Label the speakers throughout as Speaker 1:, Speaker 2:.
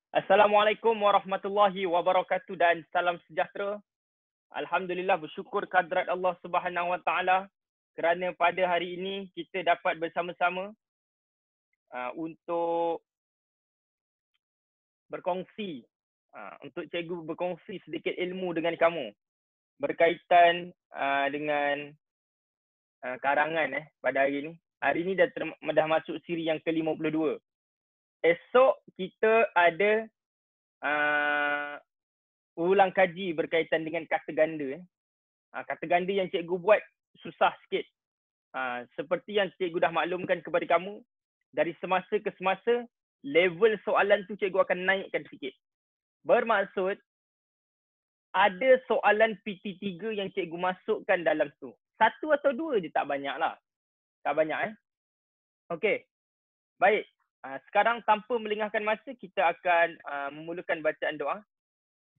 Speaker 1: Assalamualaikum warahmatullahi wabarakatuh dan salam sejahtera. Alhamdulillah, bersyukur kehadrat Allah Subhanahu Wa Taala kerana pada hari ini kita dapat bersama-sama untuk berkongsi, untuk cikgu berkongsi sedikit ilmu dengan kamu berkaitan dengan karangan pada hari ini. Hari ini dah masuk siri yang ke-52. Esok kita ada ulang kaji berkaitan dengan kata ganda. Kata ganda yang cikgu buat susah sikit. Seperti yang cikgu dah maklumkan kepada kamu, dari semasa ke semasa, level soalan tu cikgu akan naikkan sikit. Bermaksud, ada soalan PT3 yang cikgu masukkan dalam tu. Satu atau dua je, tak banyak lah. Tak banyak Okey, baik. Sekarang tanpa melengahkan masa, kita akan memulakan bacaan doa.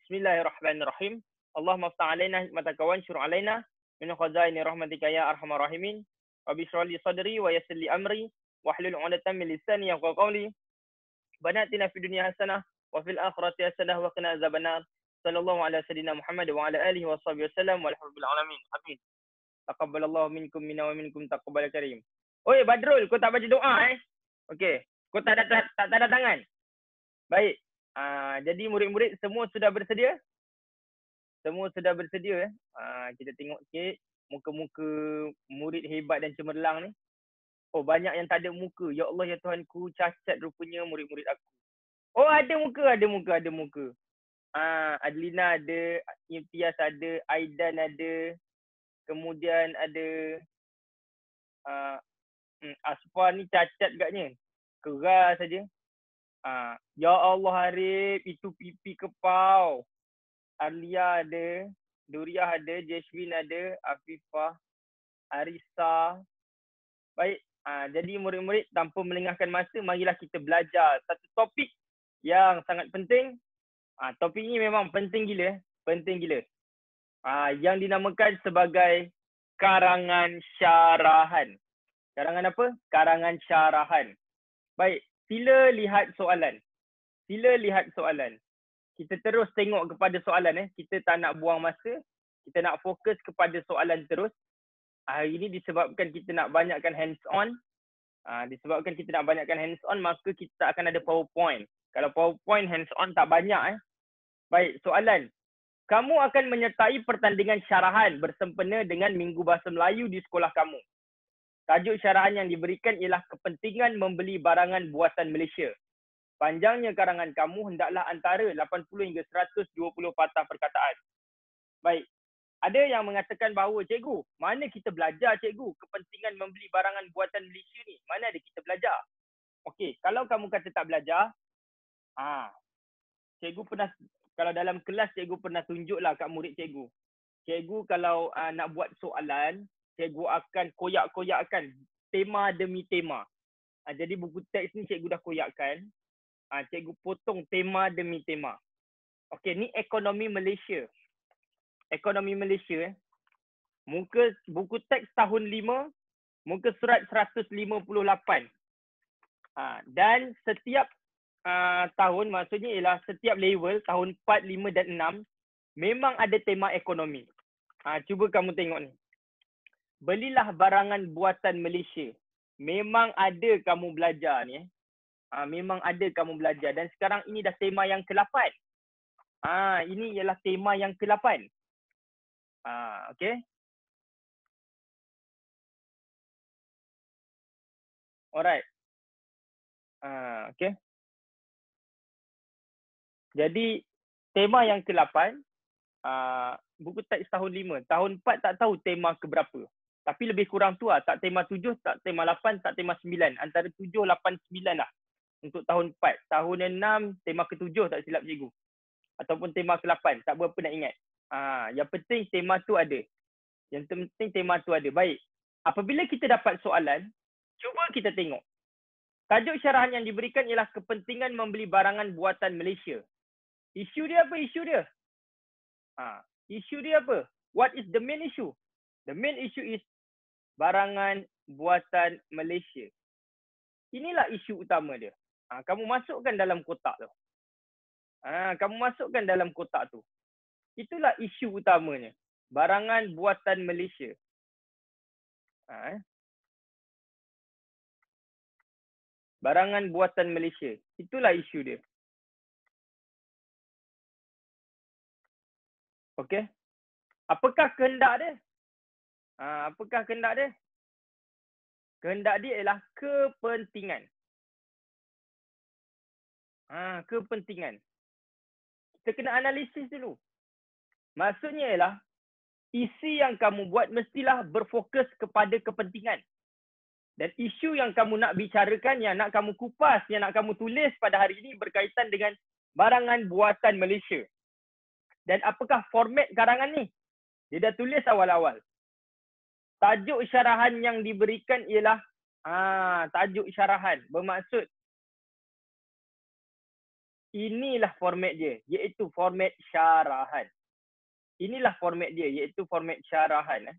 Speaker 1: Bismillahirrahmanirrahim. Allahumma aftah alaina hikmataka wa anshur alaina min khazaini rahmatika ya arhamar rahimin. Rabbi shrah li sadri wa yassir li amri wahlul 'uqdatam min lisani yafqahu qawli. Rabbana atina fid dunya hasanah wa fil akhirati hasanah wa qina azabannar. Sallallahu ala sayidina Muhammad wa ala alihi wa sahbihi wasallam walhamdulillahi alamin. Amin. Taqabbalallahu minkum minna wa minkum taqabbal karim. Oi Badrul, kau tak baca doa Okey. Kau tak ada tanda tangan. Baik. Jadi murid-murid semua sudah bersedia? Semua sudah bersedia kita tengok sikit muka-muka murid hebat dan cemerlang ni. Oh, banyak yang tak ada muka. Ya Allah, ya Tuhanku, cacat rupanya murid-murid aku. Oh, ada muka, ada muka, ada muka. Adlina ada, Imtiaz ada, Aidan ada. Kemudian ada Asfar ni cacat agaknya. Keras saja. Ya Allah Arif, itu pipi kepau. Arlia ada, Duriah ada, Jasmine ada, Afifah, Arisa. Baik, jadi murid-murid tanpa melengahkan masa, marilah kita belajar satu topik yang sangat penting. Topik ini memang penting gila, penting gila. Yang dinamakan sebagai karangan syarahan. Karangan apa? Karangan syarahan. Baik, sila lihat soalan. Sila lihat soalan. Kita terus tengok kepada soalan Kita tak nak buang masa. Kita nak fokus kepada soalan terus. Hari ini disebabkan kita nak banyakkan hands on. Disebabkan kita nak banyakkan hands on, maka kita akan ada PowerPoint. Kalau PowerPoint hands on tak banyak Baik, soalan. Kamu akan menyertai pertandingan syarahan bersempena dengan Minggu Bahasa Melayu di sekolah kamu. Tajuk syarahan yang diberikan ialah kepentingan membeli barangan buatan Malaysia. Panjangnya karangan kamu hendaklah antara 80 hingga 120 patah perkataan. Baik. Ada yang mengatakan bahawa, cikgu, mana kita belajar cikgu kepentingan membeli barangan buatan Malaysia ni? Mana ada kita belajar? Okey, kalau kamu kata tak belajar, cikgu pernah, kalau dalam kelas cikgu pernah tunjuklah kat murid cikgu. Cikgu kalau nak buat soalan, cikgu akan koyak-koyakkan tema demi tema. Jadi buku teks ni cikgu dah koyakkan. Cikgu potong tema demi tema. Okey, ni ekonomi Malaysia. Ekonomi Malaysia muka buku teks tahun 5, muka surat 158. Dan setiap tahun, maksudnya ialah setiap level, tahun 4, 5 dan 6 memang ada tema ekonomi. Cuba kamu tengok ni. Belilah barangan buatan Malaysia. Memang ada kamu belajar ni memang ada kamu belajar. Dan sekarang ini dah tema yang ke-8. Ini ialah tema yang ke-8. Okey. Alright. Okey. Jadi, tema yang ke-8, buku teks tahun 5. Tahun 4 tak tahu tema keberapa. Tapi lebih kurang tu tak tema 7, tak tema 8, tak tema 9. Antara 7, 8, 9 lah. Untuk tahun 4. Tahun 6, tema ke-7 tak silap cikgu. Ataupun tema ke-8. Tak berapa nak ingat. Yang penting tema tu ada. Yang penting tema tu ada. Baik. Apabila kita dapat soalan, cuba kita tengok. Tajuk syarahan yang diberikan ialah kepentingan membeli barangan buatan Malaysia. Isu dia apa? Isu dia? Isu dia apa? What is the main issue? The main issue is barangan buatan Malaysia. Inilah isu utama dia. Kamu masukkan dalam kotak tu. Kamu masukkan dalam kotak tu. Itulah isu utamanya. Barangan buatan Malaysia. Barangan buatan Malaysia. Itulah isu dia. Okey. Apakah kehendak dia? Apakah kehendak dia? Kehendak dia ialah kepentingan. Kepentingan. Kita kena analisis dulu. Maksudnya ialah isi yang kamu buat mestilah berfokus kepada kepentingan. Dan isu yang kamu nak bicarakan, yang nak kamu kupas, yang nak kamu tulis pada hari ini berkaitan dengan barangan buatan Malaysia. Dan apakah format karangan ni? Dia dah tulis awal-awal. Tajuk syarahan yang diberikan ialah tajuk syarahan. Bermaksud inilah format dia, iaitu format syarahan. Inilah format dia, iaitu format syarahan.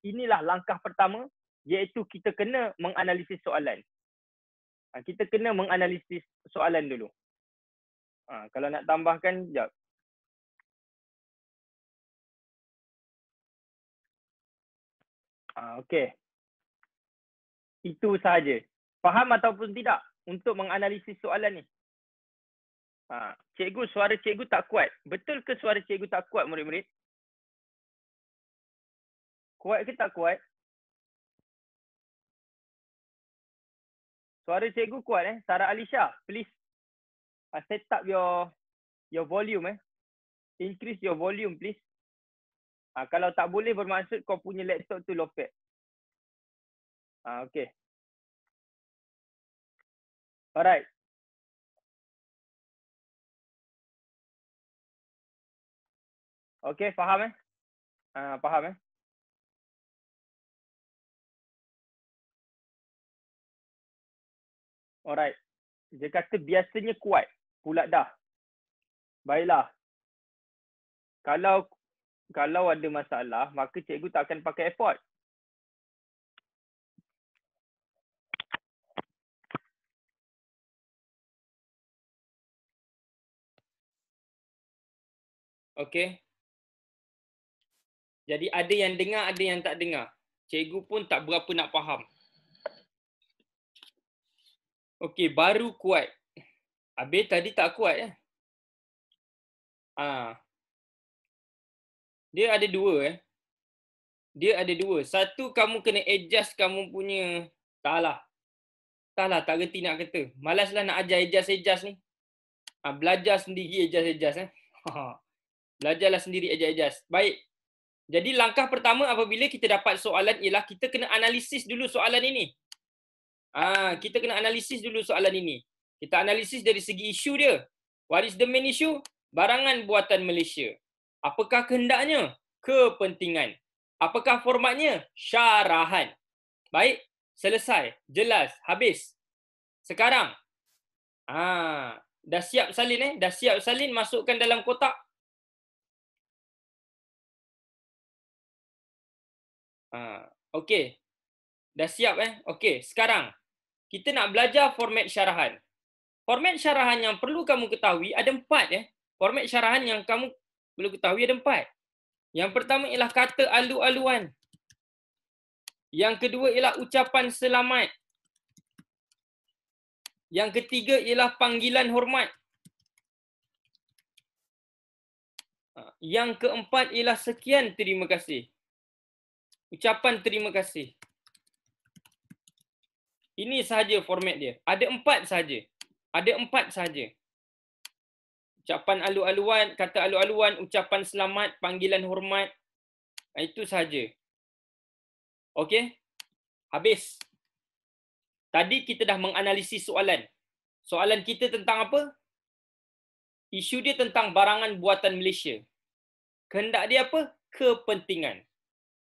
Speaker 1: Inilah langkah pertama, iaitu kita kena menganalisis soalan. Kita kena menganalisis soalan dulu. Kalau nak tambahkan, sekejap. Okey. Itu sahaja. Faham ataupun tidak untuk menganalisis soalan ni? Cikgu, suara cikgu tak kuat. Betul ke suara cikgu tak kuat, murid-murid? Kuat ke tak kuat? Suara cikgu kuat Sarah Alisha, please set up your volume Increase your volume please. Kalau tak boleh bermaksud kau punya laptop tu low-fat. Okay. Alright. Okay, faham faham Alright. Dia kata biasanya kuat. Pula dah. Baiklah. Kalau ada masalah, maka cikgu tak akan pakai effort. Okay. Jadi ada yang dengar, ada yang tak dengar. Cikgu pun tak berapa nak faham. Okay, baru kuat. Habis tadi tak kuat Dia ada dua Dia ada dua. Satu, kamu kena adjust kamu punya. Tak tak reti nak kata. Malaslah nak ajar adjust ni. Belajar sendiri adjust. Belajarlah sendiri adjust. Baik. Jadi langkah pertama apabila kita dapat soalan ialah kita kena analisis dulu soalan ini. Kita kena analisis dulu soalan ini. Kita analisis dari segi isu dia. What is the main issue? Barangan buatan Malaysia. Apakah kehendaknya? Kepentingan. Apakah formatnya? Syarahan. Baik, selesai. Jelas, habis. Sekarang, dah siap salin Dah siap salin, masukkan dalam kotak. Okey. Dah siap Okey, sekarang kita nak belajar format syarahan. Format syarahan yang perlu kamu ketahui ada 4 Format syarahan yang kamu perlu ketahui ada 4. Yang pertama ialah kata alu-aluan. Yang kedua ialah ucapan selamat. Yang ketiga ialah panggilan hormat. Yang keempat ialah sekian terima kasih. Ucapan terima kasih. Ini sahaja format dia. Ada 4 sahaja. Ada 4 sahaja. Ucapan alu-aluan, kata alu-aluan, ucapan selamat, panggilan hormat. Itu sahaja. Okey? Habis. Tadi kita dah menganalisis soalan. Soalan kita tentang apa? Isu dia tentang barangan buatan Malaysia. Kehendak dia apa? Kepentingan.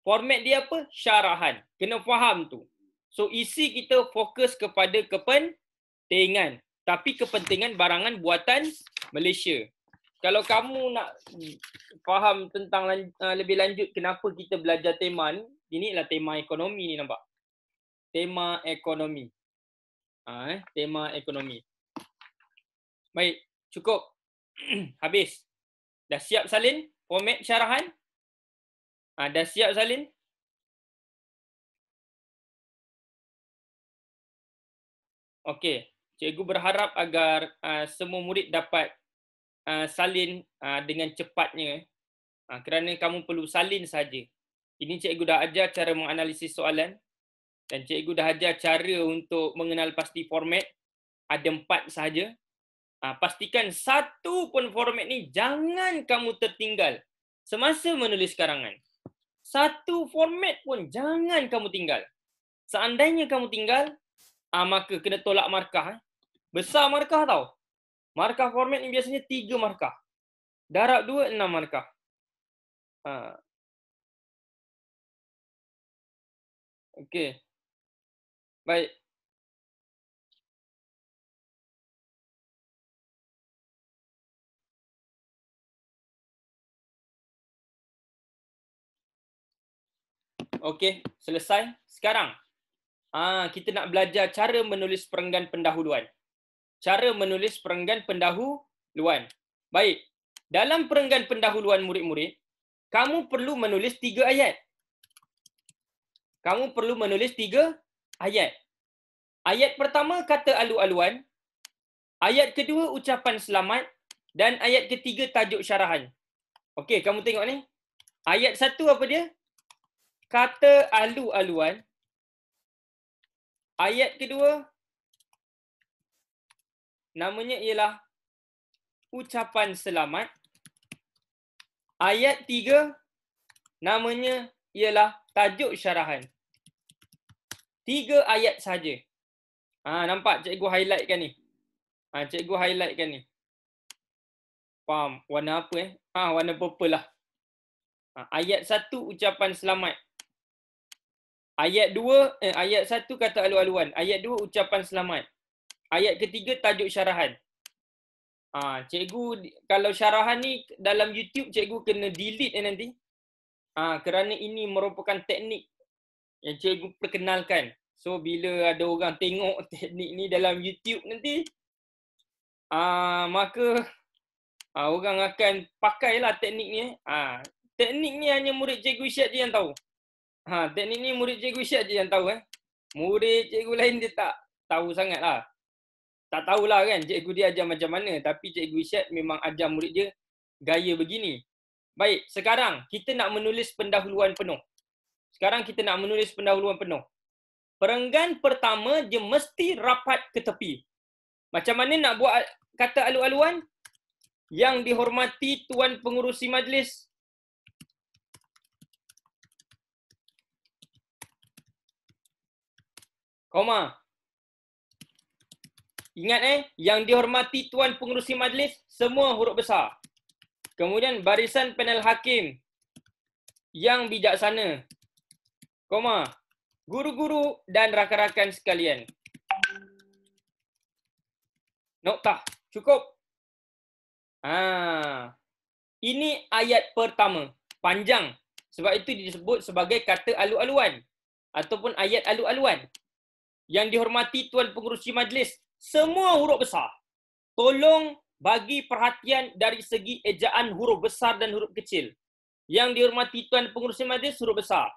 Speaker 1: Format dia apa? Syarahan. Kena faham tu. So isi kita fokus kepada kepentingan. Tapi kepentingan barangan buatan Malaysia. Kalau kamu nak faham tentang lebih lanjut kenapa kita belajar tema ni, inilah tema ekonomi ni, nampak? Tema ekonomi. Tema ekonomi. Baik. Cukup. Habis. Dah siap salin? Format syarahan? Dah siap salin? Okey. Cikgu berharap agar semua murid dapat salin dengan cepatnya. Kerana kamu perlu salin saja. Ini cikgu dah ajar cara menganalisis soalan dan cikgu dah ajar cara untuk mengenal pasti format. Ada 4 sahaja. Pastikan satu pun format ni jangan kamu tertinggal semasa menulis karangan. Satu format pun jangan kamu tinggal. Seandainya kamu tinggal, maka kena tolak markah. Besar markah tau. Markah format ni biasanya 3 markah. Darab 2, 6 markah. Okey. Baik. Okey, selesai. Sekarang kita nak belajar cara menulis perenggan pendahuluan. Cara menulis perenggan pendahuluan. Baik. Dalam perenggan pendahuluan murid-murid, kamu perlu menulis 3 ayat. Kamu perlu menulis 3 ayat. Ayat pertama kata alu-aluan, ayat kedua ucapan selamat dan ayat ketiga tajuk syarahan. Okey, kamu tengok ni. Ayat 1 apa dia? Kata alu-aluan. Ayat kedua namanya ialah ucapan selamat. Ayat 3 namanya ialah tajuk syarahan. 3 ayat saja. Nampak cikgu highlightkan ni. Cikgu highlightkan ni. Faham? Warna apa warna purple lah. Ayat 1 ucapan selamat. Ayat 2 ayat 1 kata alu-aluan. Ayat 2 ucapan selamat. Ayat ketiga tajuk syarahan. Cikgu kalau syarahan ni dalam YouTube cikgu kena delete nanti. Kerana ini merupakan teknik yang cikgu perkenalkan. So bila ada orang tengok teknik ni dalam YouTube nanti, maka orang akan pakailah teknik ni. Teknik ni hanya murid cikgu Isyad je yang tahu. Teknik ni murid cikgu Isyad je yang tahu. Murid cikgu lain dia tak tahu sangat lah. Tak tahulah kan cikgu dia ajar macam mana. Tapi cikgu Isyad memang ajar murid dia gaya begini. Baik, sekarang kita nak menulis pendahuluan penuh. Perenggan pertama dia mesti rapat ke tepi. Macam mana nak buat kata alu-aluan? Yang dihormati Tuan Pengerusi Majlis. Koma. Ingat yang dihormati Tuan Pengerusi Majlis, semua huruf besar. Kemudian barisan panel hakim yang bijaksana. Koma. Guru-guru dan rakan-rakan sekalian. Noktah. Cukup. Ini ayat pertama. Panjang. Sebab itu disebut sebagai kata alu-aluan. Ataupun ayat alu-aluan. Yang dihormati Tuan Pengerusi Majlis. Semua huruf besar. Tolong bagi perhatian dari segi ejaan huruf besar dan huruf kecil. Yang dihormati Tuan Pengerusi Majlis, huruf besar.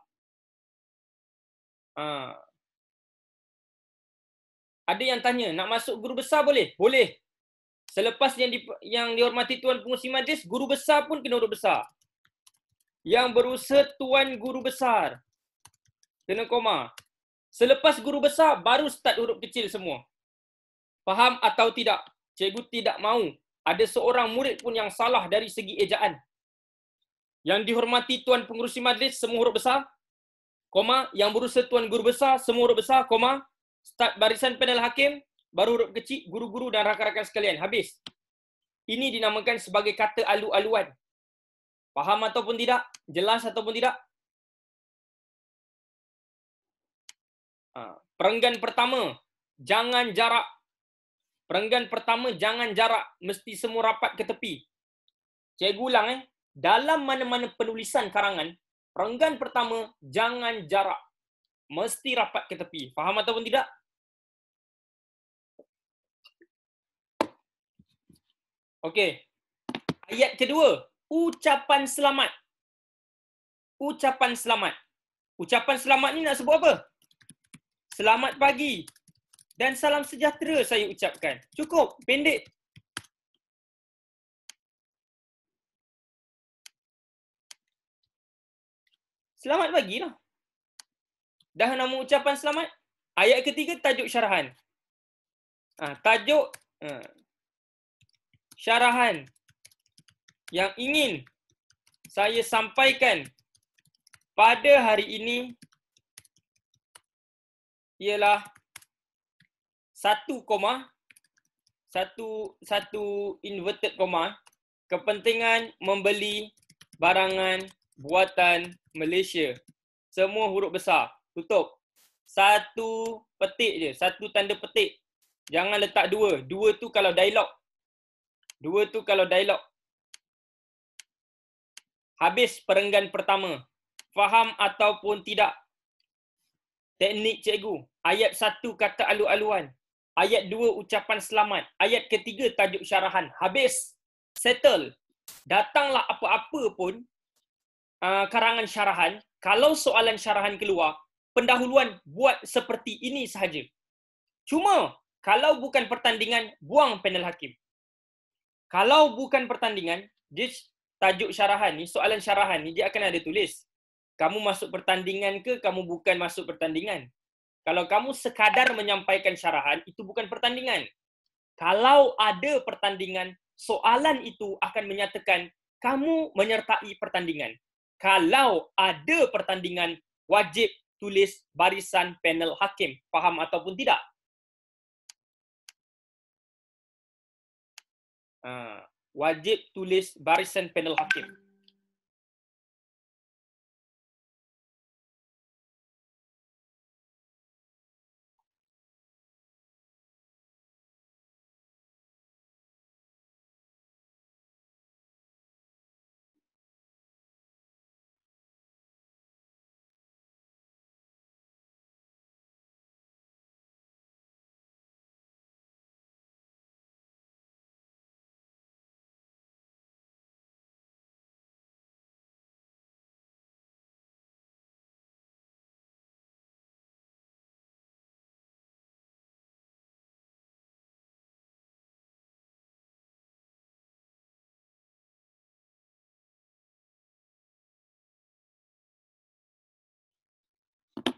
Speaker 1: Ada yang tanya, nak masuk guru besar boleh? Boleh. Selepas yang dihormati Tuan Pengerusi Majlis, guru besar pun kena huruf besar. Yang berusaha Tuan Guru Besar, kena koma. Selepas guru besar, baru start huruf kecil semua. Faham atau tidak? Cikgu tidak mahu ada seorang murid pun yang salah dari segi ejaan. Yang dihormati Tuan Pengerusi Majlis, semua huruf besar. Koma. Yang berusaha Tuan Guru Besar, semua huruf besar. Koma. Start barisan panel hakim, baru huruf kecil, guru-guru dan rakan-rakan sekalian. Habis. Ini dinamakan sebagai kata alu-aluan. Faham ataupun tidak? Jelas ataupun tidak? Perenggan pertama, jangan jarak. Perenggan pertama, jangan jarak. Mesti semua rapat ke tepi. Cikgu ulang. Dalam mana-mana penulisan karangan, perenggan pertama, jangan jarak. Mesti rapat ke tepi. Faham ataupun tidak?
Speaker 2: Okey. Ayat kedua, ucapan selamat. Ucapan selamat. Ucapan selamat ni nak sebut apa? Selamat pagi dan salam sejahtera saya ucapkan. Cukup, pendek. Selamat pagi lah. Dah nama ucapan selamat. Ayat ketiga, tajuk syarahan. Tajuk syarahan yang ingin saya sampaikan pada hari ini ialah satu inverted comma, kepentingan membeli barangan buatan Malaysia. Semua huruf besar. Tutup. Satu petik je. Satu tanda petik. Jangan letak dua. Dua tu kalau dialog. Habis perenggan pertama. Faham ataupun tidak? Teknik cikgu. Ayat 1 kata alu-aluan. Ayat 2 ucapan selamat. Ayat ketiga tajuk syarahan. Habis. Settle. Datanglah apa-apa pun karangan syarahan. Kalau soalan syarahan keluar, pendahuluan buat seperti ini sahaja. Cuma, kalau bukan pertandingan, buang panel hakim. Kalau bukan pertandingan, dia tajuk syarahan ni, soalan syarahan ni, dia akan ada tulis. Kamu masuk pertandingan ke, kamu bukan masuk pertandingan. Kalau kamu sekadar menyampaikan syarahan, itu bukan pertandingan. Kalau ada pertandingan, soalan itu akan menyatakan kamu menyertai pertandingan. Kalau ada pertandingan, wajib tulis barisan panel hakim. Faham ataupun tidak? Wajib tulis barisan panel hakim.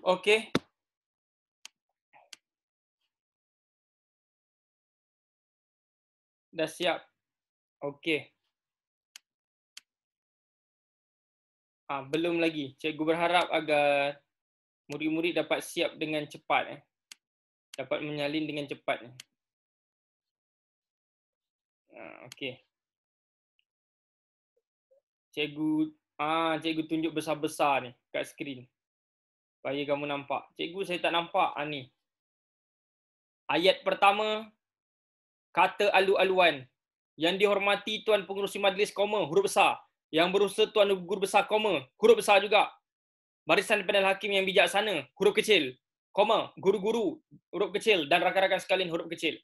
Speaker 2: Okey. Dah siap. Okey. Belum lagi. Cikgu berharap agar murid-murid dapat siap dengan cepat. Dapat menyalin dengan cepat. Okey. Cikgu tunjuk besar-besar ni kat skrin. Supaya kamu nampak. Cikgu saya tak nampak ni. Ayat pertama, kata alu-aluan. Yang dihormati Tuan Pengerusi Majlis, koma, huruf besar. Yang berusaha Tuan Guru Besar, koma, huruf besar juga. Barisan panel hakim yang bijaksana, huruf kecil. Koma, guru-guru, huruf kecil. Dan rakan-rakan sekalian, huruf kecil.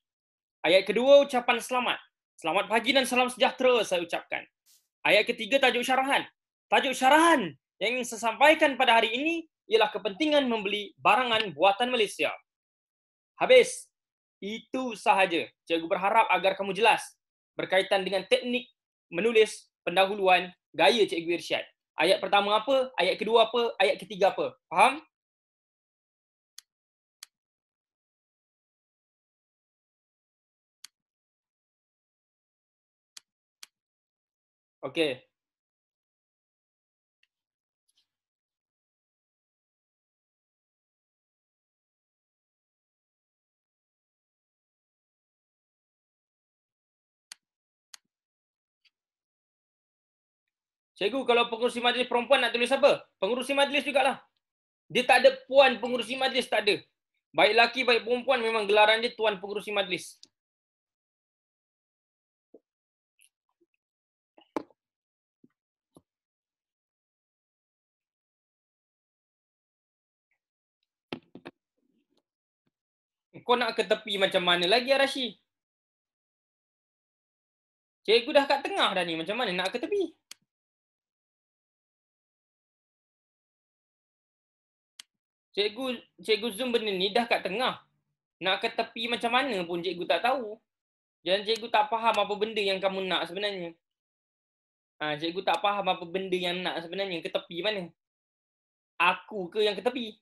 Speaker 2: Ayat kedua, ucapan selamat. Selamat pagi dan salam sejahtera saya ucapkan. Ayat ketiga, tajuk syarahan. Tajuk syarahan yang ingin saya sampaikan pada hari ini ialah kepentingan membeli barangan buatan Malaysia. Habis. Itu sahaja. Cikgu berharap agar kamu jelas berkaitan dengan teknik menulis pendahuluan gaya Cikgu Irsyad. Ayat pertama apa, ayat kedua apa, ayat ketiga apa. Faham? Okey. Cikgu, kalau pengurusi majlis perempuan nak tulis apa? Pengurusi majlis jugalah. Dia tak ada puan pengurusi majlis, tak ada. Baik lelaki, baik perempuan memang gelaran dia tuan pengurusi majlis. Kau nak ke tepi macam mana lagi, Arashi? Cikgu dah kat tengah dah ni. Macam mana nak ke tepi? Cikgu zoom benda ni dah kat tengah. Nak ke tepi macam mana pun cikgu tak tahu. Dan cikgu tak faham apa benda yang kamu nak sebenarnya. Cikgu tak faham apa benda yang nak sebenarnya. Ke tepi mana? Aku ke yang ke tepi?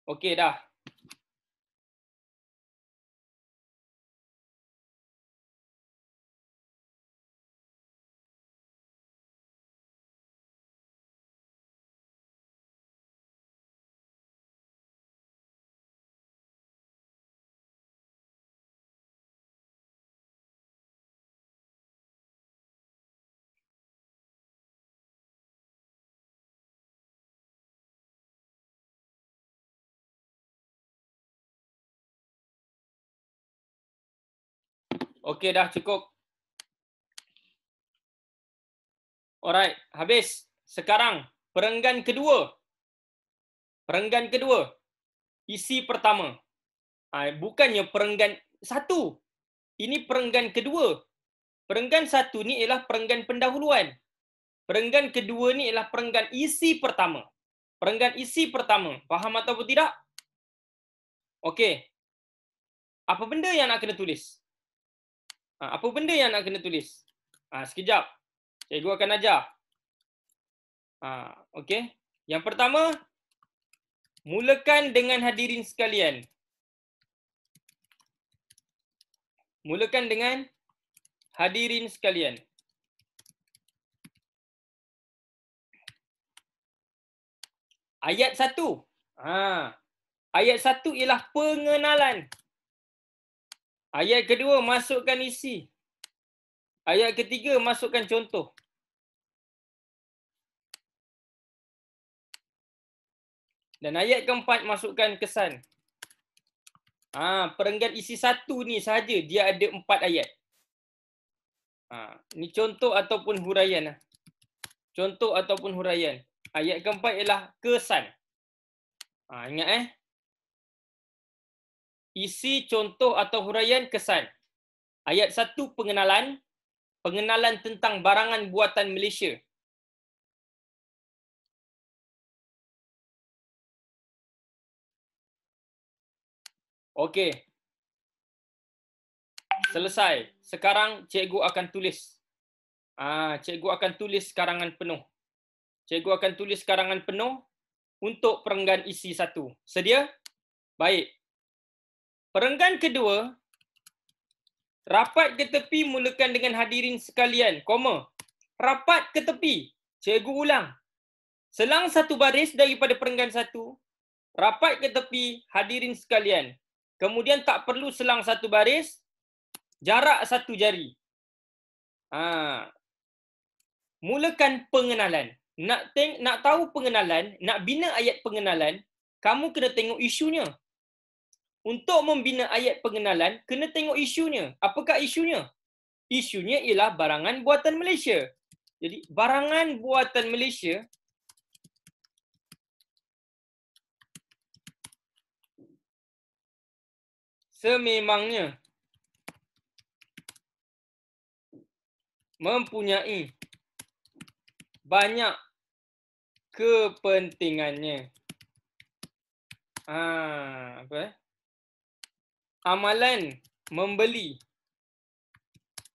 Speaker 2: Okey dah. Okey dah cukup. Alright, habis. Sekarang perenggan kedua. Perenggan kedua. Isi pertama. Bukannya perenggan satu. Ini perenggan kedua. Perenggan satu ni ialah perenggan pendahuluan. Perenggan kedua ni ialah perenggan isi pertama. Perenggan isi pertama. Faham ataupun tidak? Okey. Apa benda yang nak kena tulis? Apa benda yang nak kena tulis? Sekejap. Cikgu akan ajar. Okey. Yang pertama, mulakan dengan hadirin sekalian. Mulakan dengan hadirin sekalian. Ayat 1. Ayat 1 ialah pengenalan. Ayat kedua, masukkan isi. Ayat ketiga, masukkan contoh. Dan ayat keempat, masukkan kesan. Perenggan isi 1 ni sahaja, dia ada 4 ayat. Ni contoh ataupun huraian. Contoh ataupun huraian. Ayat keempat ialah kesan. Ingat isi, contoh atau huraian, kesan. Ayat 1 pengenalan. Pengenalan tentang barangan buatan Malaysia. Okey. Selesai. Sekarang cikgu akan tulis. Cikgu akan tulis karangan penuh. Cikgu akan tulis karangan penuh untuk perenggan isi 1. Sedia? Baik. Perenggan kedua, rapat ke tepi mulakan dengan hadirin sekalian, koma. Rapat ke tepi. Cikgu ulang. Selang satu baris daripada perenggan 1, rapat ke tepi hadirin sekalian. Kemudian tak perlu selang satu baris, jarak 1 jari. Mulakan pengenalan. Nak tahu pengenalan, nak bina ayat pengenalan, kamu kena tengok isunya. Untuk membina ayat pengenalan, kena tengok isunya. Apakah isunya? Isunya ialah barangan buatan Malaysia. Jadi, barangan buatan Malaysia sememangnya mempunyai banyak kepentingannya. Amalan membeli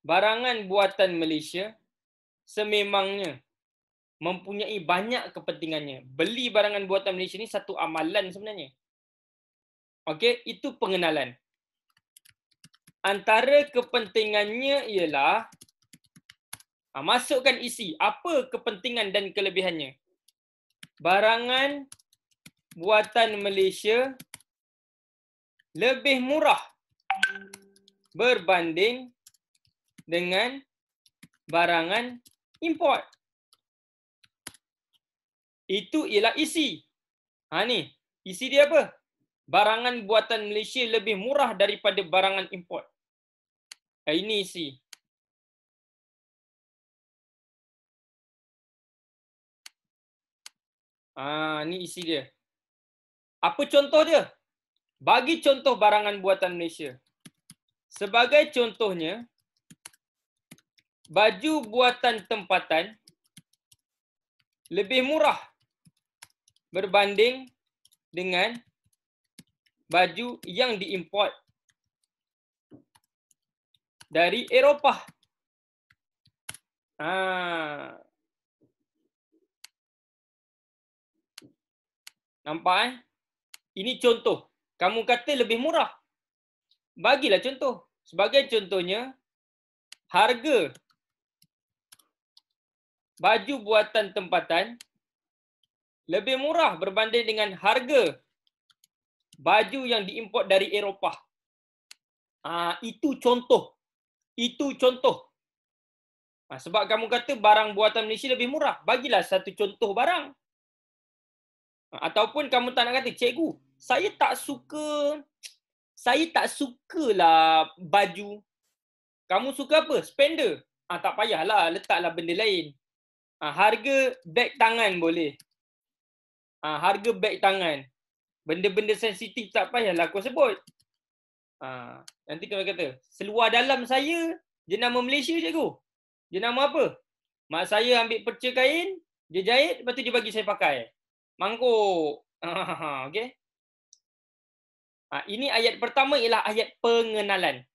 Speaker 2: barangan buatan Malaysia sememangnya mempunyai banyak kepentingannya. Beli barangan buatan Malaysia ni satu amalan sebenarnya. Okey, itu pengenalan. Antara kepentingannya ialah masukkan isi. Apa kepentingan dan kelebihannya? Barangan buatan Malaysia lebih murah berbanding dengan barangan import. Itu ialah isi. Ni, isi dia apa? Barangan buatan Malaysia lebih murah daripada barangan import. Ini isi. Ni isi dia. Apa contoh dia? Bagi contoh barangan buatan Malaysia. Sebagai contohnya, baju buatan tempatan lebih murah berbanding dengan baju yang diimport dari Eropah. Nampak? Ini contoh. Kamu kata lebih murah. Bagilah contoh. Sebagai contohnya, harga baju buatan tempatan lebih murah berbanding dengan harga baju yang diimport dari Eropah. Itu contoh. Itu contoh. Sebab kamu kata barang buatan Malaysia lebih murah. Bagilah satu contoh barang. Ataupun kamu tak nak kata, cikgu, saya tak sukalah baju. Kamu suka apa? Spender. Tak payahlah, letaklah benda lain. Harga beg tangan boleh. Harga beg tangan. Benda-benda sensitif tak payahlah kau sebut. Nanti kau kata, seluar dalam saya jenama Malaysia cikgu. Jenama apa? Mak saya ambil perca kain, dia jahit, lepas tu dia bagi saya pakai. Mangkuk. Okey. Ini ayat pertama ialah ayat pengenalan.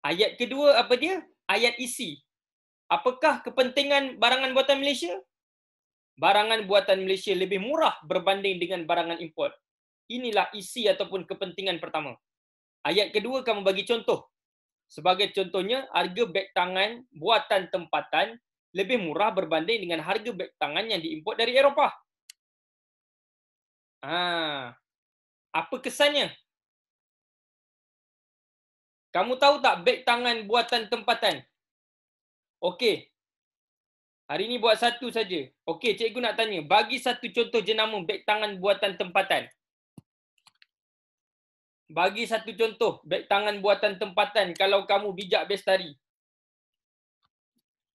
Speaker 2: Ayat kedua apa dia? Ayat isi. Apakah kepentingan barangan buatan Malaysia? Barangan buatan Malaysia lebih murah berbanding dengan barangan import. Inilah isi ataupun kepentingan pertama. Ayat kedua kamu bagi contoh. Sebagai contohnya, harga beg tangan buatan tempatan lebih murah berbanding dengan harga beg tangan yang diimport dari Eropah. Apa kesannya? Kamu tahu tak beg tangan buatan tempatan? Okey. Hari ini buat satu saja. Okey, cikgu nak tanya. Bagi satu contoh jenama beg tangan buatan tempatan. Bagi satu contoh beg tangan buatan tempatan kalau kamu bijak bestari.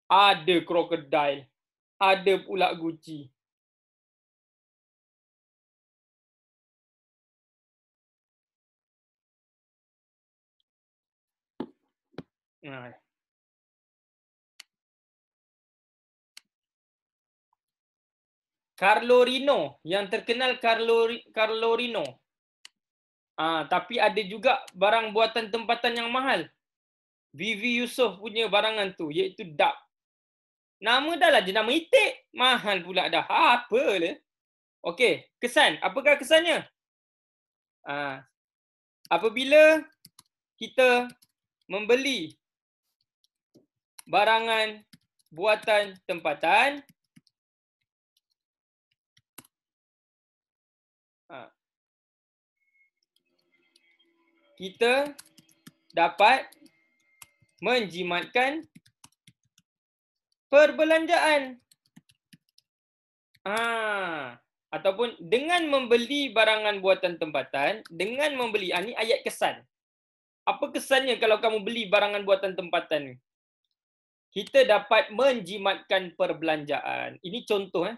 Speaker 2: Ada krokodil. Ada pula Gucci. Carlo Rino. Yang terkenal Carlo Rino. Tapi ada juga barang buatan tempatan yang mahal. Vivi Yusof punya barangan tu, iaitu Dap. Nama dah lah jenama itik. Mahal pula dah. Apa le? Okey, kesan. Apakah kesannya? Apabila kita membeli barangan buatan tempatan, kita dapat menjimatkan perbelanjaan. Ataupun dengan membeli barangan buatan tempatan, dengan membeli, ini ayat kesan. Apa kesannya kalau kamu beli barangan buatan tempatan? Kita dapat menjimatkan perbelanjaan. Ini contoh.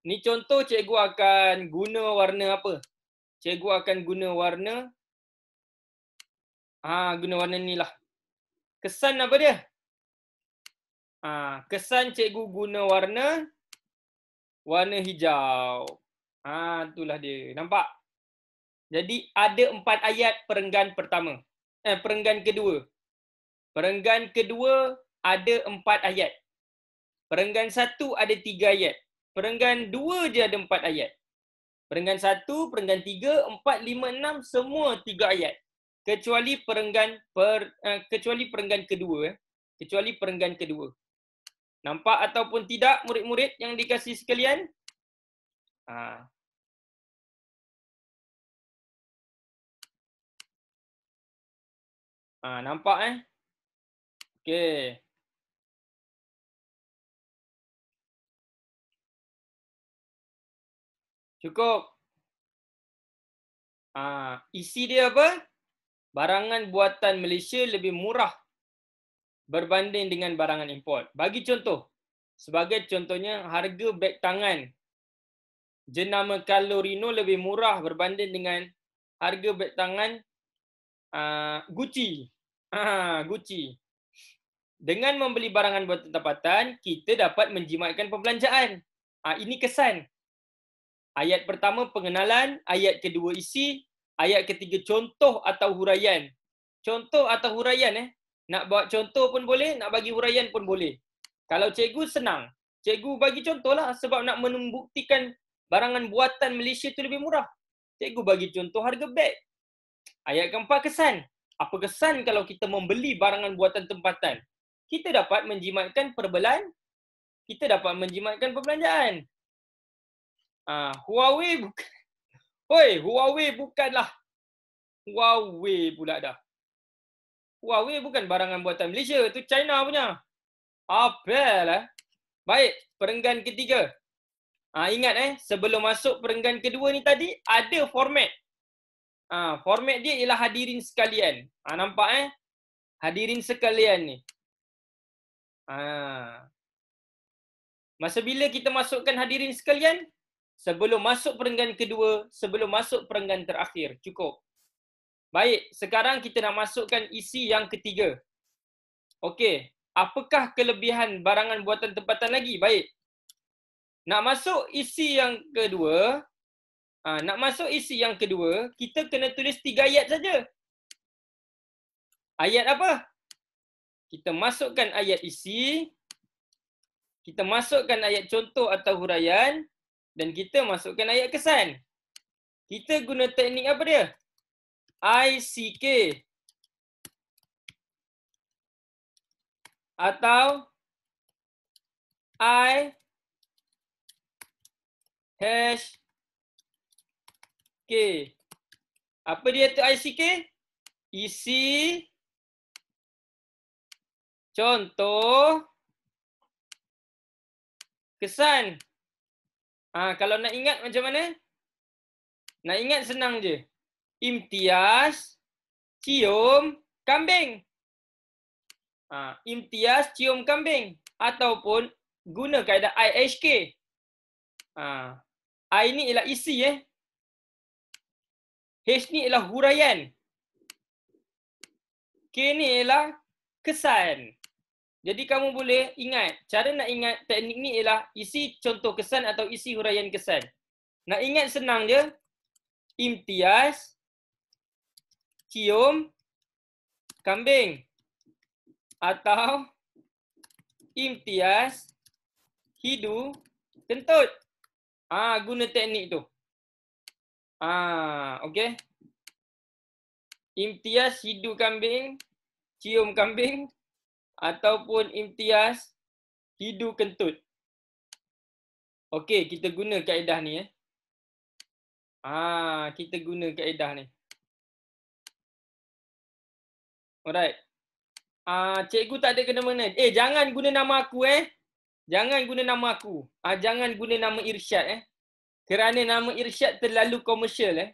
Speaker 2: Ini contoh cikgu akan guna warna apa? Cikgu akan guna warna ni lah. Kesan apa dia? Kesan cikgu guna warna hijau. Itulah dia. Nampak? Jadi ada 4 ayat perenggan pertama. Perenggan kedua. Perenggan kedua ada 4 ayat. Perenggan 1 ada 3 ayat. Perenggan 2 je ada 4 ayat. Perenggan 1, perenggan 3, 4, 5, 6 semua 3 ayat. Kecuali perenggan kedua. Kecuali perenggan kedua. Nampak ataupun tidak murid-murid yang dikasihi sekalian? Nampak Okey. Cukup. Isi dia apa? Barangan buatan Malaysia lebih murah berbanding dengan barangan import. Bagi contoh. Sebagai contohnya, harga beg tangan jenama Carlo Rino lebih murah berbanding dengan harga beg tangan Gucci. Gucci. Dengan membeli barangan buatan tempatan, kita dapat menjimatkan perbelanjaan. Ini kesan. Ayat pertama pengenalan, ayat kedua isi, ayat ketiga contoh atau huraian. Contoh atau huraian nak buat contoh pun boleh, nak bagi huraian pun boleh. Kalau cikgu senang, cikgu bagi contohlah sebab nak membuktikan barangan buatan Malaysia tu lebih murah. Cikgu bagi contoh harga beg. Ayat keempat kesan. Apa kesan kalau kita membeli barangan buatan tempatan? Kita dapat menjimatkan perbelanjaan. Huawei bukan. Huawei bukanlah. Huawei pula dah. Huawei bukan barangan buatan Malaysia, tu China punya. Apalah. Baik, perenggan ketiga. Ingat sebelum masuk perenggan kedua ni tadi ada format. Format dia ialah hadirin sekalian. Nampak hadirin sekalian ni. Masa bila kita masukkan hadirin sekalian? Sebelum masuk perenggan kedua, sebelum masuk perenggan terakhir. Cukup. Baik, sekarang kita nak masukkan isi yang ketiga. Okey, apakah kelebihan barangan buatan tempatan lagi? Baik. Nak masuk isi yang kedua, kita kena tulis 3 ayat saja. Ayat apa? Kita masukkan ayat isi, kita masukkan ayat contoh atau huraian, dan kita masukkan ayat kesan. Kita guna teknik apa dia? ICK. Atau I-K. Apa dia tu ICK? Isi, contoh, kesan. Kalau nak ingat macam mana? Nak ingat senang je. Imtiaz cium kambing. Imtiaz cium kambing. Ataupun guna kaedah IHK. I ni ialah isi H ni ialah huraian. K ni ialah kesan. Jadi kamu boleh ingat, cara nak ingat teknik ni ialah isi contoh kesan atau isi huraian kesan. Nak ingat senang je. Imtiaz cium kambing. Atau Imtiaz hidu kentut. Guna teknik tu. Okey. Imtiaz hidu kambing, cium kambing, ataupun Imtiaz hidu kentut. Okey, kita guna kaedah ni kita guna kaedah ni. Alright. Cikgu tak ada kena-mengena. Jangan guna nama aku Jangan guna nama aku. Jangan guna nama Irsyad Kerana nama Irsyad terlalu komersial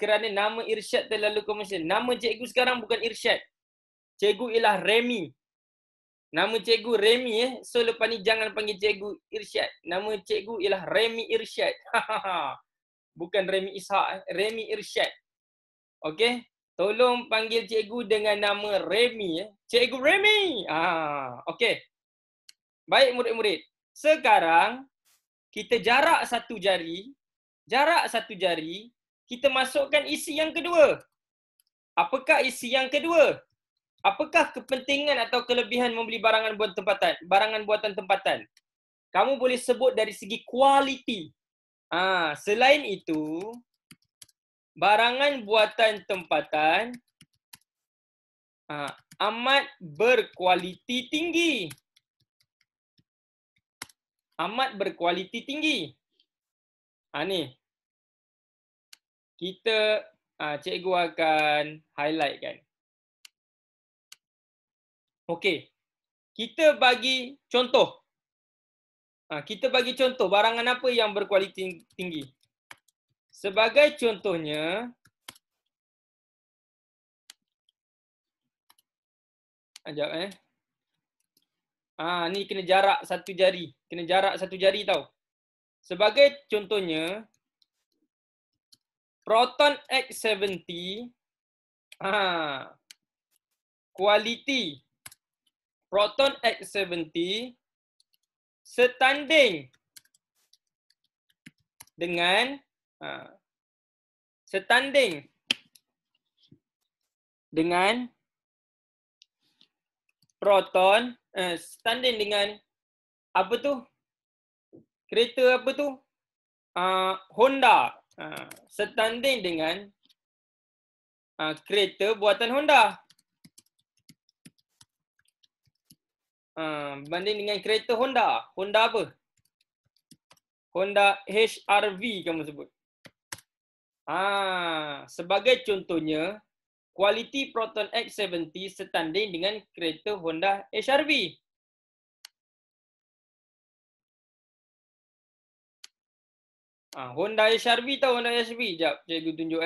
Speaker 2: kerana nama Irsyad terlalu komersial. Nama cikgu sekarang bukan Irsyad. Cikgu ialah Remy. Nama cikgu Remy So lepas ni jangan panggil cikgu Irsyad. Nama cikgu ialah Remy Irsyad. Bukan Remy Ishak, Remy Irsyad. Okey? Tolong panggil cikgu dengan nama Remy Cikgu Remy. Okey. Baik murid-murid. Sekarang kita jarak satu jari, kita masukkan isi yang kedua. Apakah isi yang kedua? Apakah kepentingan atau kelebihan membeli barangan buatan tempatan? Kamu boleh sebut dari segi kualiti. Selain itu, barangan buatan tempatan amat berkualiti tinggi. Amat berkualiti tinggi. Ni. Kita, cikgu akan highlight kan. Okey. Kita bagi contoh. Kita bagi contoh barangan apa yang berkualiti tinggi. Sebagai contohnya, sekejap ni kena jarak satu jari. Kena jarak satu jari tau. Sebagai contohnya, Proton X70 kualiti Proton X70 setanding dengan proton setanding dengan apa tu? Kereta apa tu? Honda. Setanding dengan kereta buatan Honda. Banding dengan kereta Honda. Honda apa? Honda HR-V kamu sebut. Sebagai contohnya, kualiti Proton X70 setanding dengan kereta Honda HR-V. Honda HR-V tahu Honda HR-V? Sekejap, cikgu tunjuk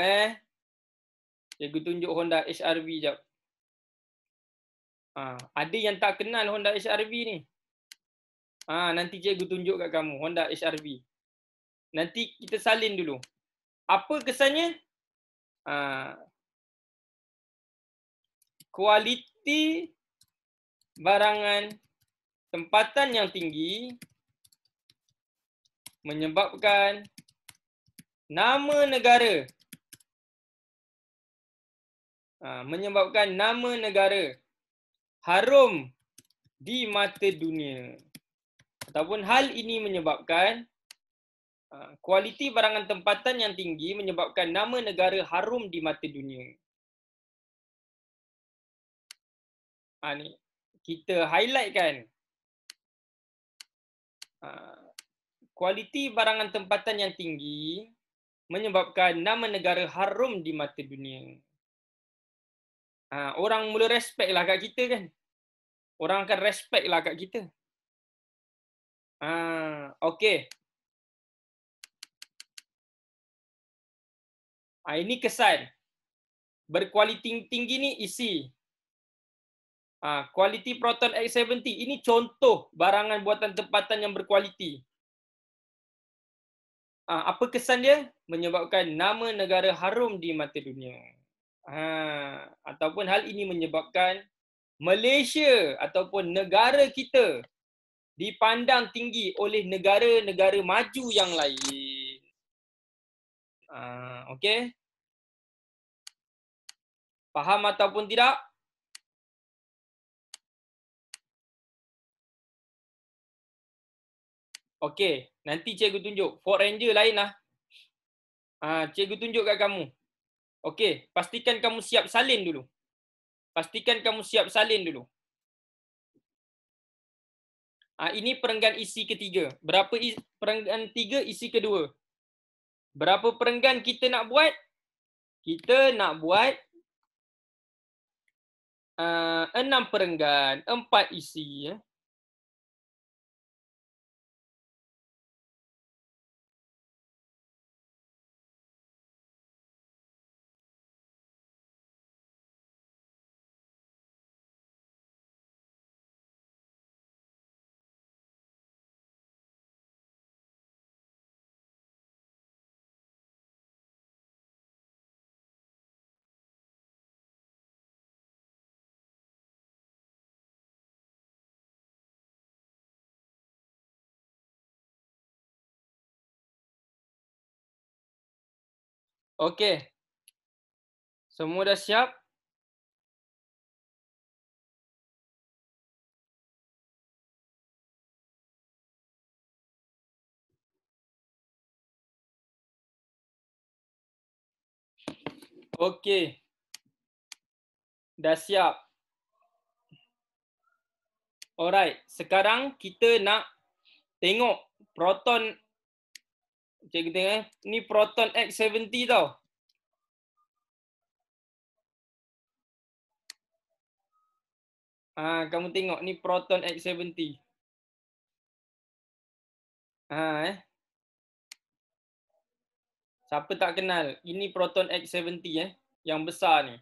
Speaker 2: Cikgu tunjuk Honda HR-V sekejap. Ada yang tak kenal Honda HR-V ni. Nanti cikgu tunjuk kat kamu Honda HR-V. Nanti kita salin dulu. Apa kesannya? Kualiti barangan tempatan yang tinggi menyebabkan nama negara harum di mata dunia. Ataupun hal ini menyebabkan kualiti barangan tempatan yang tinggi menyebabkan nama negara harum di mata dunia. Ni kita highlight kan. Kualiti barangan tempatan yang tinggi menyebabkan nama negara harum di mata dunia. Orang mula respect lah kat kita kan. Orang akan respect lah kat kita. Okey. Ini kesan. Berkualiti tinggi ni isi. Kualiti Proton X70. Ini contoh barangan buatan tempatan yang berkualiti. Apa kesan dia? Menyebabkan nama negara harum di mata dunia. Ataupun hal ini menyebabkan Malaysia ataupun negara kita dipandang tinggi oleh negara-negara maju yang lain. Okey? Faham ataupun tidak? Okey, nanti cikgu tunjuk. Ford Ranger lain lah. Cikgu tunjuk kat kamu. Okey, pastikan kamu siap salin dulu. Ini perenggan isi ketiga. Berapa perenggan tiga, isi kedua? Berapa perenggan kita nak buat? Kita nak buat 6 perenggan, 4 isi. Okey. Semua dah siap? Okey. Dah siap. Alright, sekarang kita nak tengok proton. Cikgu tengok ni Proton X70 tau. Kamu tengok ni Proton X70. Siapa tak kenal? Ini Proton X70 yang besar ni.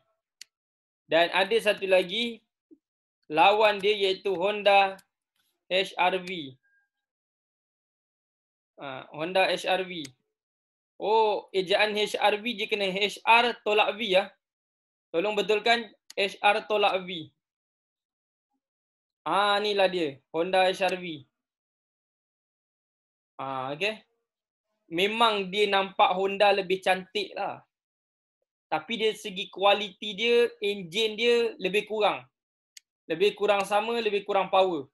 Speaker 2: Dan ada satu lagi lawan dia iaitu Honda HR-V. Honda HR-V. Oh, ejaan HRV dia kena HR tolak V ya. Tolong betulkan HR tolak V. Inilah dia. Honda HRV. Okay. Memang dia nampak Honda lebih cantik lah. Tapi dari segi kualiti dia, enjin dia lebih kurang. Lebih kurang sama, lebih kurang power.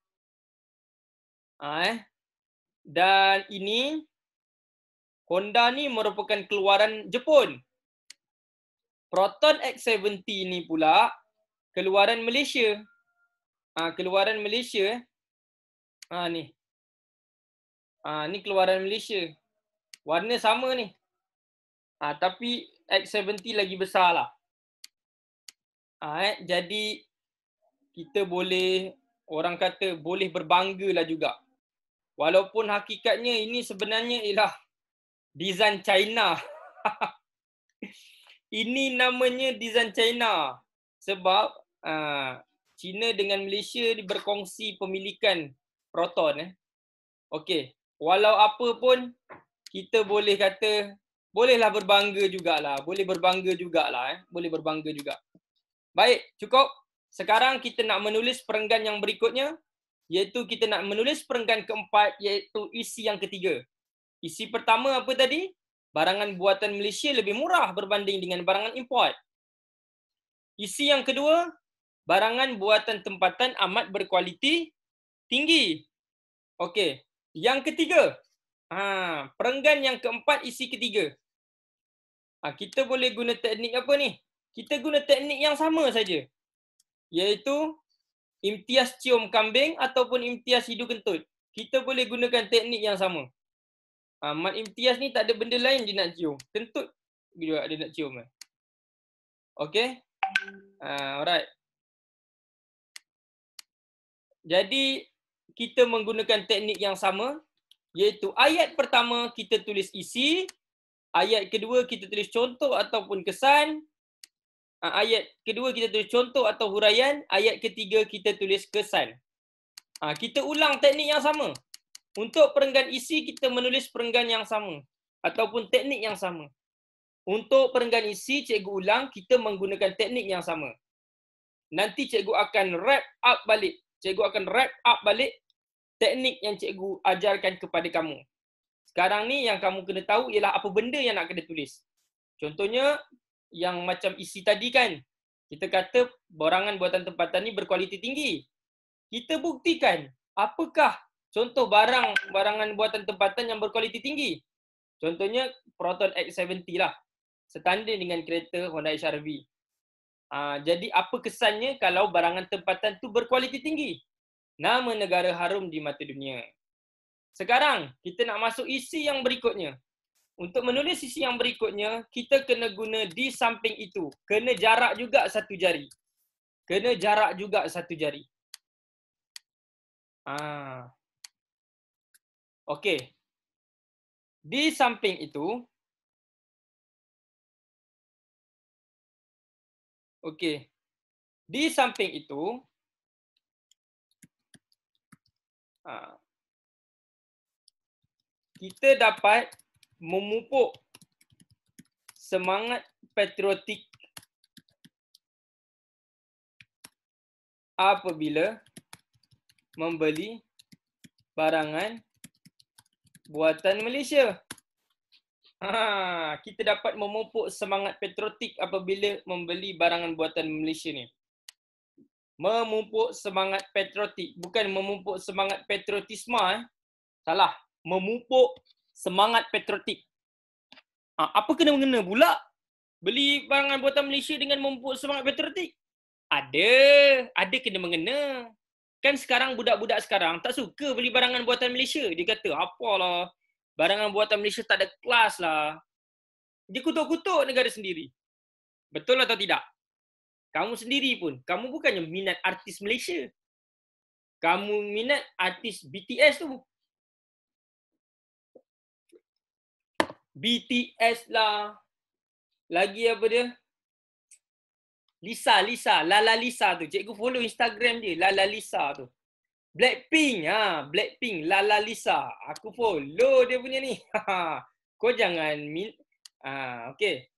Speaker 2: Dan ini Honda ni merupakan keluaran Jepun. Proton X70 ni pula keluaran Malaysia. Keluaran Malaysia. Ni. Ni keluaran Malaysia. Warna sama ni. Tapi X70 lagi besar lah. Jadi kita boleh, orang kata boleh berbangga lah juga. Walaupun hakikatnya ini sebenarnya ialah design China. Ini namanya design China. Sebab China dengan Malaysia berkongsi pemilikan Proton. Okey. Walau apa pun, kita boleh kata, bolehlah berbangga jugalah. Boleh berbangga jugalah. Boleh berbangga juga. Baik, cukup. Sekarang kita nak menulis perenggan yang berikutnya. Iaitu kita nak menulis perenggan keempat, iaitu isi yang ketiga. Isi pertama apa tadi? Barangan buatan Malaysia lebih murah berbanding dengan barangan import. Isi yang kedua, barangan buatan tempatan amat berkualiti tinggi. Okey. Yang ketiga, perenggan yang keempat, isi ketiga. Kita boleh guna teknik apa ni? Kita guna teknik yang sama saja. Iaitu imtiaz cium kambing ataupun imtiaz hidu kentut. Kita boleh gunakan teknik yang sama. Mat imtiaz ni tak ada benda lain dia nak cium. Kentut juga dia nak cium. Okey. Alright. Jadi kita menggunakan teknik yang sama, iaitu ayat pertama kita tulis isi, ayat kedua kita tulis contoh ataupun kesan, ayat kedua kita tulis contoh atau huraian, ayat ketiga kita tulis kesan. Kita ulang teknik yang sama. Untuk perenggan isi kita menulis perenggan yang sama ataupun teknik yang sama. Untuk perenggan isi cikgu ulang, kita menggunakan teknik yang sama. Nanti cikgu akan wrap up balik. Cikgu akan wrap up balik teknik yang cikgu ajarkan kepada kamu. Sekarang ni yang kamu kena tahu ialah apa benda yang nak kena tulis. Contohnya yang macam isi tadi kan. Kita kata barangan buatan tempatan ni berkualiti tinggi. Kita buktikan apakah contoh barangan buatan tempatan yang berkualiti tinggi. Contohnya Proton X70 lah. Setanding dengan kereta Honda HR-V. Jadi apa kesannya kalau barangan tempatan tu berkualiti tinggi? Nama negara harum di mata dunia. Sekarang kita nak masuk isi yang berikutnya. Untuk menulis isi yang berikutnya, kita kena guna di samping itu. Kena jarak juga satu jari. Kena jarak juga satu jari. Okey. Di samping itu, okey. Di samping itu, kita dapat memupuk semangat patriotik apabila membeli barangan buatan Malaysia. Kita dapat memupuk semangat patriotik apabila membeli barangan buatan Malaysia ni. Memupuk semangat patriotik, bukan memupuk semangat patriotisme. Salah. Memupuk semangat patriotik. Apa kena-mengena pula beli barangan buatan Malaysia dengan memupuk semangat patriotik? Ada kena-mengena. Kan sekarang budak-budak sekarang tak suka beli barangan buatan Malaysia. Dia kata, apalah, barangan buatan Malaysia tak ada kelas lah. Dia kutuk-kutuk negara sendiri. Betul atau tidak? Kamu sendiri pun, kamu bukannya minat artis Malaysia. Kamu minat artis BTS tu. BTS lah. Lagi apa dia? Lisa, Lala Lisa tu. Cikgu follow Instagram dia, Lala Lisa tu. Blackpink, Blackpink, Lala Lisa. Aku follow dia punya ni. Kau jangan okey.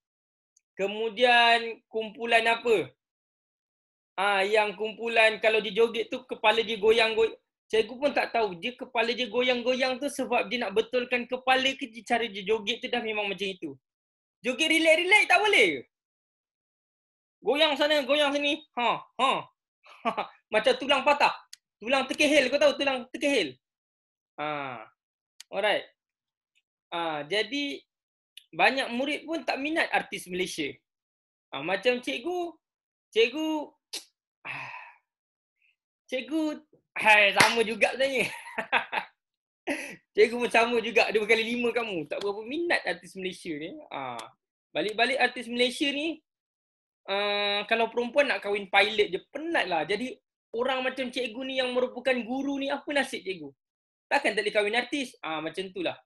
Speaker 2: Kemudian kumpulan apa? Yang kumpulan kalau dia joget tu kepala dia goyang-goyang. Cikgu pun tak tahu dia kepala dia goyang-goyang tu sebab dia nak betulkan kepala ke cara dia joget tu dah memang macam itu. Joget relax-relax tak boleh ke? Goyang sana, goyang sini. Macam tulang patah. Tulang terkehil, kau tahu tulang terkehil? Alright. Jadi banyak murid pun tak minat artis Malaysia. Macam cikgu sama juga sebenarnya. Cikgu pun sama juga, 2 kali 5 kamu. Tak berapa minat artis Malaysia ni. Balik-balik artis Malaysia ni, kalau perempuan nak kahwin pilot je, penat lah. Jadi orang macam cikgu ni yang merupakan guru ni, apa nasib cikgu? Takkan tak boleh kahwin artis? Macam tu lah.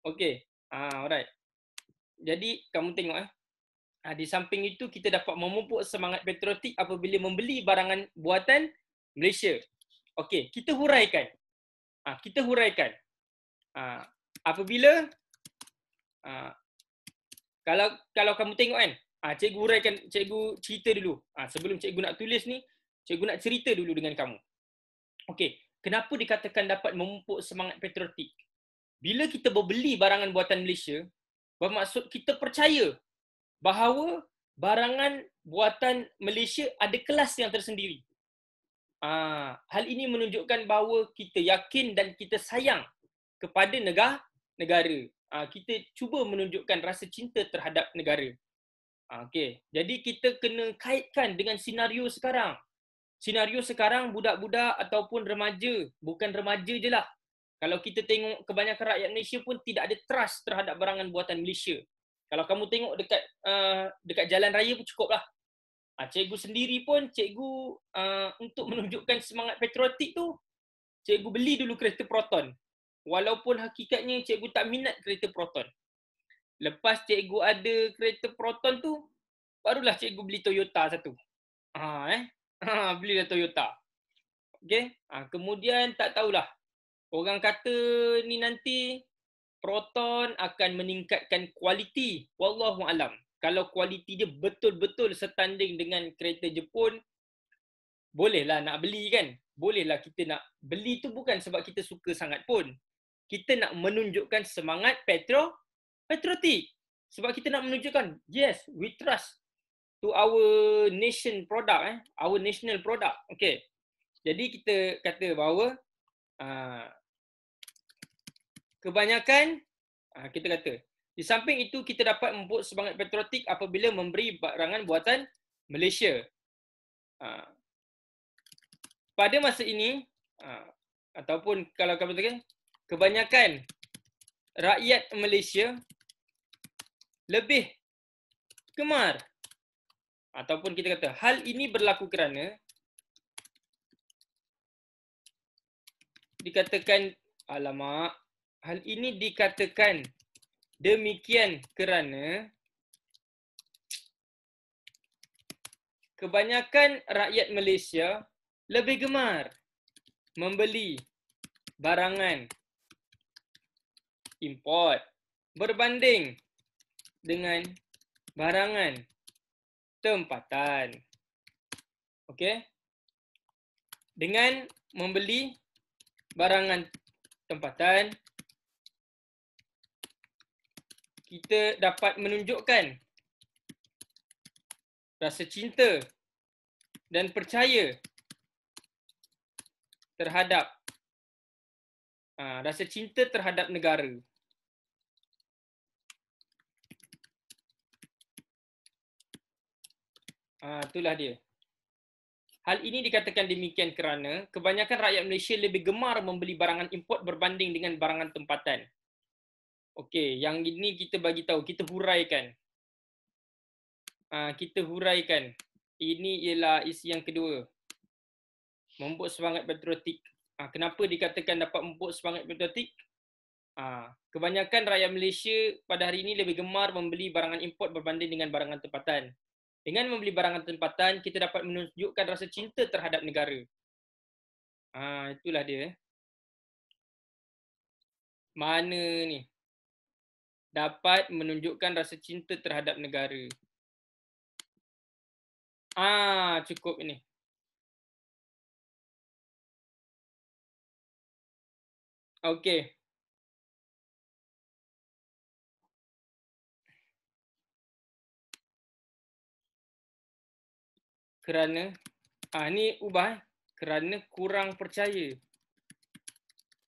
Speaker 2: Okay. Alright. Jadi kamu tengok di samping itu kita dapat memupuk semangat patriotik apabila membeli barangan buatan Malaysia. Okey, kita huraikan. Apabila kalau kamu tengok kan, cikgu huraikan, cikgu cerita dulu. Sebelum cikgu nak tulis ni, cikgu nak cerita dulu dengan kamu. Okey, kenapa dikatakan dapat memupuk semangat patriotik? Bila kita berbeli barangan buatan Malaysia, bermaksud kita percaya bahawa barangan buatan Malaysia ada kelas yang tersendiri. Hal ini menunjukkan bahawa kita yakin dan kita sayang kepada negara. Kita cuba menunjukkan rasa cinta terhadap negara. Okay. Jadi kita kena kaitkan dengan senario sekarang. Senario sekarang budak-budak ataupun remaja, bukan remaja je lah. Kalau kita tengok kebanyakan rakyat Malaysia pun tidak ada trust terhadap barangan buatan Malaysia. Kalau kamu tengok dekat jalan raya pun cukup lah. Cikgu sendiri pun, cikgu untuk menunjukkan semangat patriotik tu, cikgu beli dulu kereta Proton. Walaupun hakikatnya cikgu tak minat kereta Proton. Lepas cikgu ada kereta Proton tu, barulah cikgu beli Toyota satu. Belilah Toyota. Okay? Kemudian tak tahulah. Orang kata ni nanti Proton akan meningkatkan kualiti. Wallahu alam. Kalau kualiti dia betul-betul setanding dengan kereta Jepun, bolehlah nak beli kan. Bolehlah kita nak beli tu bukan sebab kita suka sangat pun. Kita nak menunjukkan semangat patriotik. Sebab kita nak menunjukkan, yes, we trust to our nation product, our national product. Okay. Jadi kita kata bahawa kebanyakan kita kata di samping itu kita dapat memupuk semangat patriotik apabila memberi barangan buatan Malaysia. Pada masa ini ataupun kalau kamu katakan kebanyakan rakyat Malaysia lebih gemar ataupun kita kata hal ini berlaku kerana dikatakan hal ini dikatakan demikian kerana kebanyakan rakyat Malaysia lebih gemar membeli barangan import berbanding dengan barangan tempatan. Okey? Dengan membeli barangan tempatan, kita dapat menunjukkan rasa cinta dan percaya terhadap rasa cinta terhadap negara. Itulah dia. Hal ini dikatakan demikian kerana kebanyakan rakyat Malaysia lebih gemar membeli barangan import berbanding dengan barangan tempatan. Okey, yang ini kita bagi tahu, kita huraikan. Ini ialah isi yang kedua. Memupuk semangat patriotik. Kenapa dikatakan dapat memupuk semangat patriotik? Kebanyakan rakyat Malaysia pada hari ini lebih gemar membeli barangan import berbanding dengan barangan tempatan. Dengan membeli barangan tempatan, kita dapat menunjukkan rasa cinta terhadap negara. Itulah dia. Mana ni? dapat menunjukkan rasa cinta terhadap negara. Cukup ini. Okey. Kerana, ni ubah. Kerana kurang percaya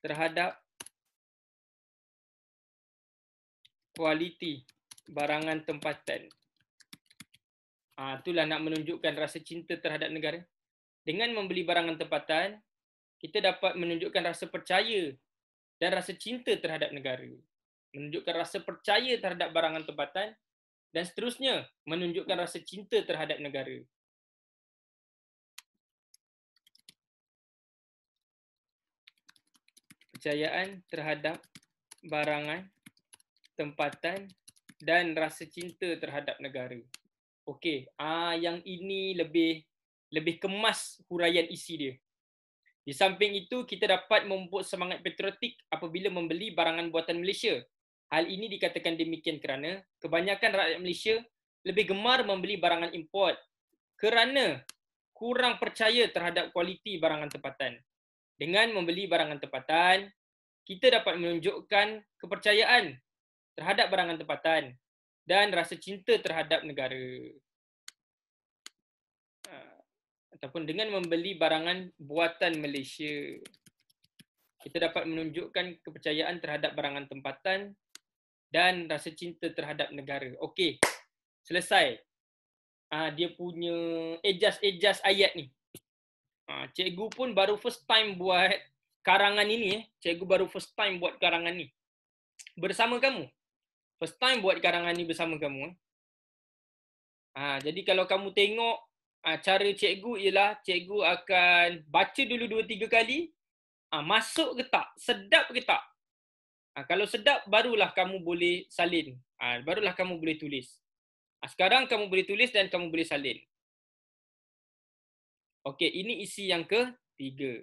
Speaker 2: terhadap kualiti barangan tempatan. Itulah nak menunjukkan rasa cinta terhadap negara. Dengan membeli barangan tempatan, kita dapat menunjukkan rasa percaya dan rasa cinta terhadap negara. Menunjukkan rasa percaya terhadap barangan tempatan dan seterusnya menunjukkan rasa cinta terhadap negara. Kepercayaan terhadap barangan tempatan dan rasa cinta terhadap negara. Okey, yang ini lebih kemas huraian isi dia. Di samping itu, kita dapat memupuk semangat patriotik apabila membeli barangan buatan Malaysia. Hal ini dikatakan demikian kerana kebanyakan rakyat Malaysia lebih gemar membeli barangan import kerana kurang percaya terhadap kualiti barangan tempatan. Dengan membeli barangan tempatan, kita dapat menunjukkan kepercayaan terhadap barangan tempatan dan rasa cinta terhadap negara. Ataupun dengan membeli barangan buatan Malaysia, kita dapat menunjukkan kepercayaan terhadap barangan tempatan dan rasa cinta terhadap negara. Okey, selesai. Dia punya adjust ayat ni. Cikgu pun baru first time buat karangan ini. Cikgu baru first time buat karangan ni bersama kamu. First time buat karangan ni bersama kamu. Jadi kalau kamu tengok cara cikgu ialah cikgu akan baca dulu 2-3 kali. Masuk ke tak? Sedap ke tak? Kalau sedap, barulah kamu boleh salin. Barulah kamu boleh tulis. Sekarang kamu boleh tulis dan kamu boleh salin. Okey, ini isi yang ketiga.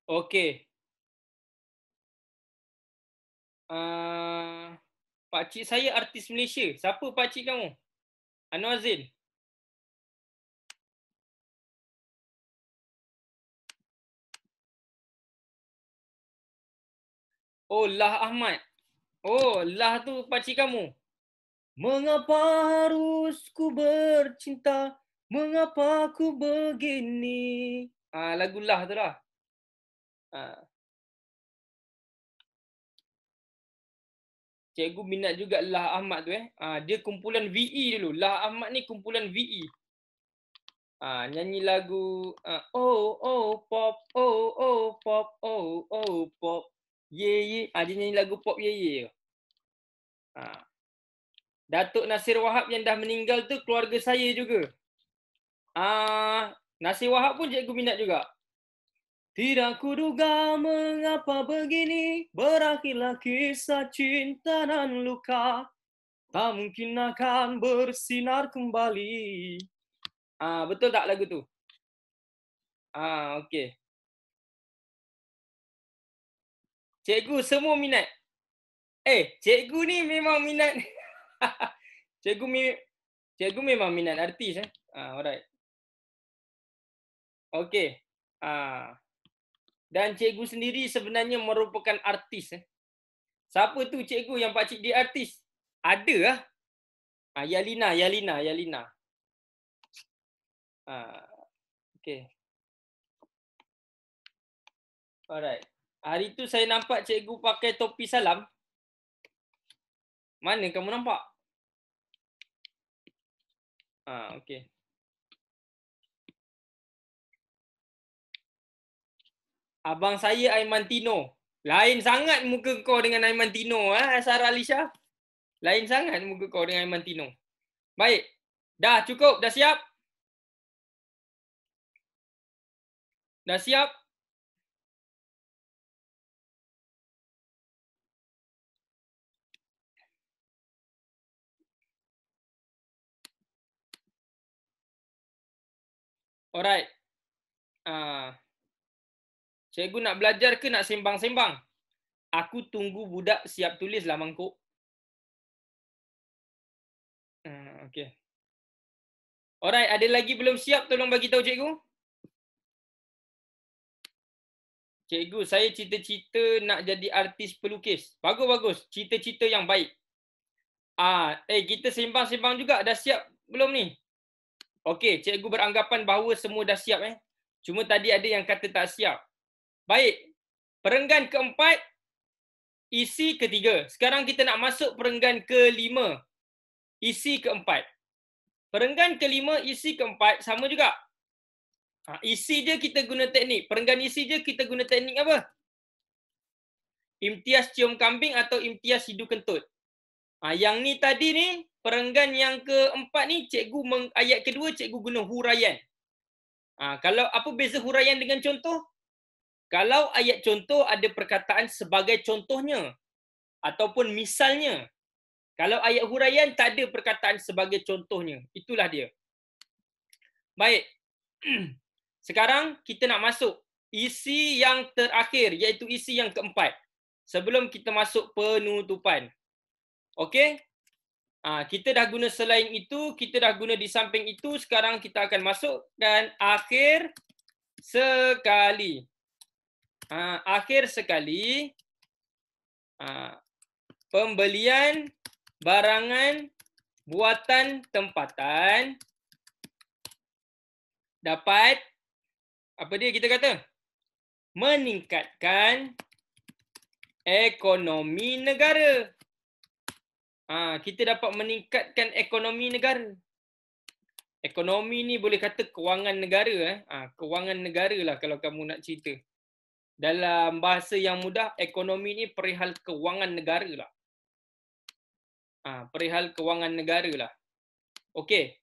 Speaker 2: Okey. Pakcik saya artis Malaysia. Siapa pakcik kamu? Anwar Zain. Oh, Lah Ahmad. Oh, Lah tu pakcik kamu. Mengapa harus ku bercinta? Mengapa ku begini? Lagu Lah tu lah. Cikgu minat juga Lah Ahmad tu dia kumpulan VE dulu. Lah Ahmad ni kumpulan VE. Nyanyi lagu pop, pop, pop. Ye. Dia nyanyi lagu pop ye. Datuk Nasir Wahab yang dah meninggal tu keluarga saya juga. Nasir Wahab pun cikgu minat juga. Tidak kuduga mengapa begini, berakhirlah kisah cinta dan luka, tak mungkin akan bersinar kembali. Betul tak lagu tu? Okey. Cikgu semua minat. Cikgu ni memang minat. Cikgu memang minat artis alright. Okey. Dan cikgu sendiri sebenarnya merupakan artis. Siapa tu cikgu yang pakcik dia artis? Ada lah. Yalina. Okey. Alright. Hari tu saya nampak cikgu pakai topi salam. Mana kamu nampak? Okey. Abang saya Aiman Tino. Lain sangat muka kau dengan Aiman Tino, Sarah Alisha. Lain sangat muka kau dengan Aiman Tino. Baik. Dah cukup, dah siap? Dah siap? Alright. Cikgu nak belajar ke nak sembang-sembang? Aku tunggu budak siap tulis lah mangkuk. Okay. Alright, ada lagi belum siap? Tolong bagi tahu cikgu. Cikgu, saya cita-cita nak jadi artis pelukis. Bagus-bagus. Cita-cita yang baik. Kita sembang-sembang juga. Dah siap belum ni? Okey, cikgu beranggapan bahawa semua dah siap. Cuma tadi ada yang kata tak siap. Baik. Perenggan keempat, isi ketiga. Sekarang kita nak masuk perenggan kelima. Isi keempat. Perenggan kelima, isi keempat sama juga. Isi je kita guna teknik. Perenggan isi je kita guna teknik apa? Imtiaz cium kambing atau imtiaz hidu kentut. Yang ni tadi ni, perenggan yang keempat ni, cikgu ayat kedua cikgu guna huraian. Kalau apa beza huraian dengan contoh? Kalau ayat contoh ada perkataan sebagai contohnya ataupun misalnya. Kalau ayat huraian tak ada perkataan sebagai contohnya. Itulah dia. Baik. Sekarang kita nak masuk isi yang terakhir, iaitu isi yang keempat. Sebelum kita masuk penutupan. Okey? Kita dah guna selain itu, kita dah guna di samping itu. Sekarang kita akan masukkan akhir sekali. Akhir sekali. Pembelian barangan buatan tempatan dapat, apa dia kita kata? Meningkatkan ekonomi negara. Kita dapat meningkatkan ekonomi negara. Ekonomi ni boleh kata kewangan negara. Kewangan negara lah kalau kamu nak cerita. Dalam bahasa yang mudah, ekonomi ni perihal kewangan negara lah. Perihal kewangan negara lah. Okey.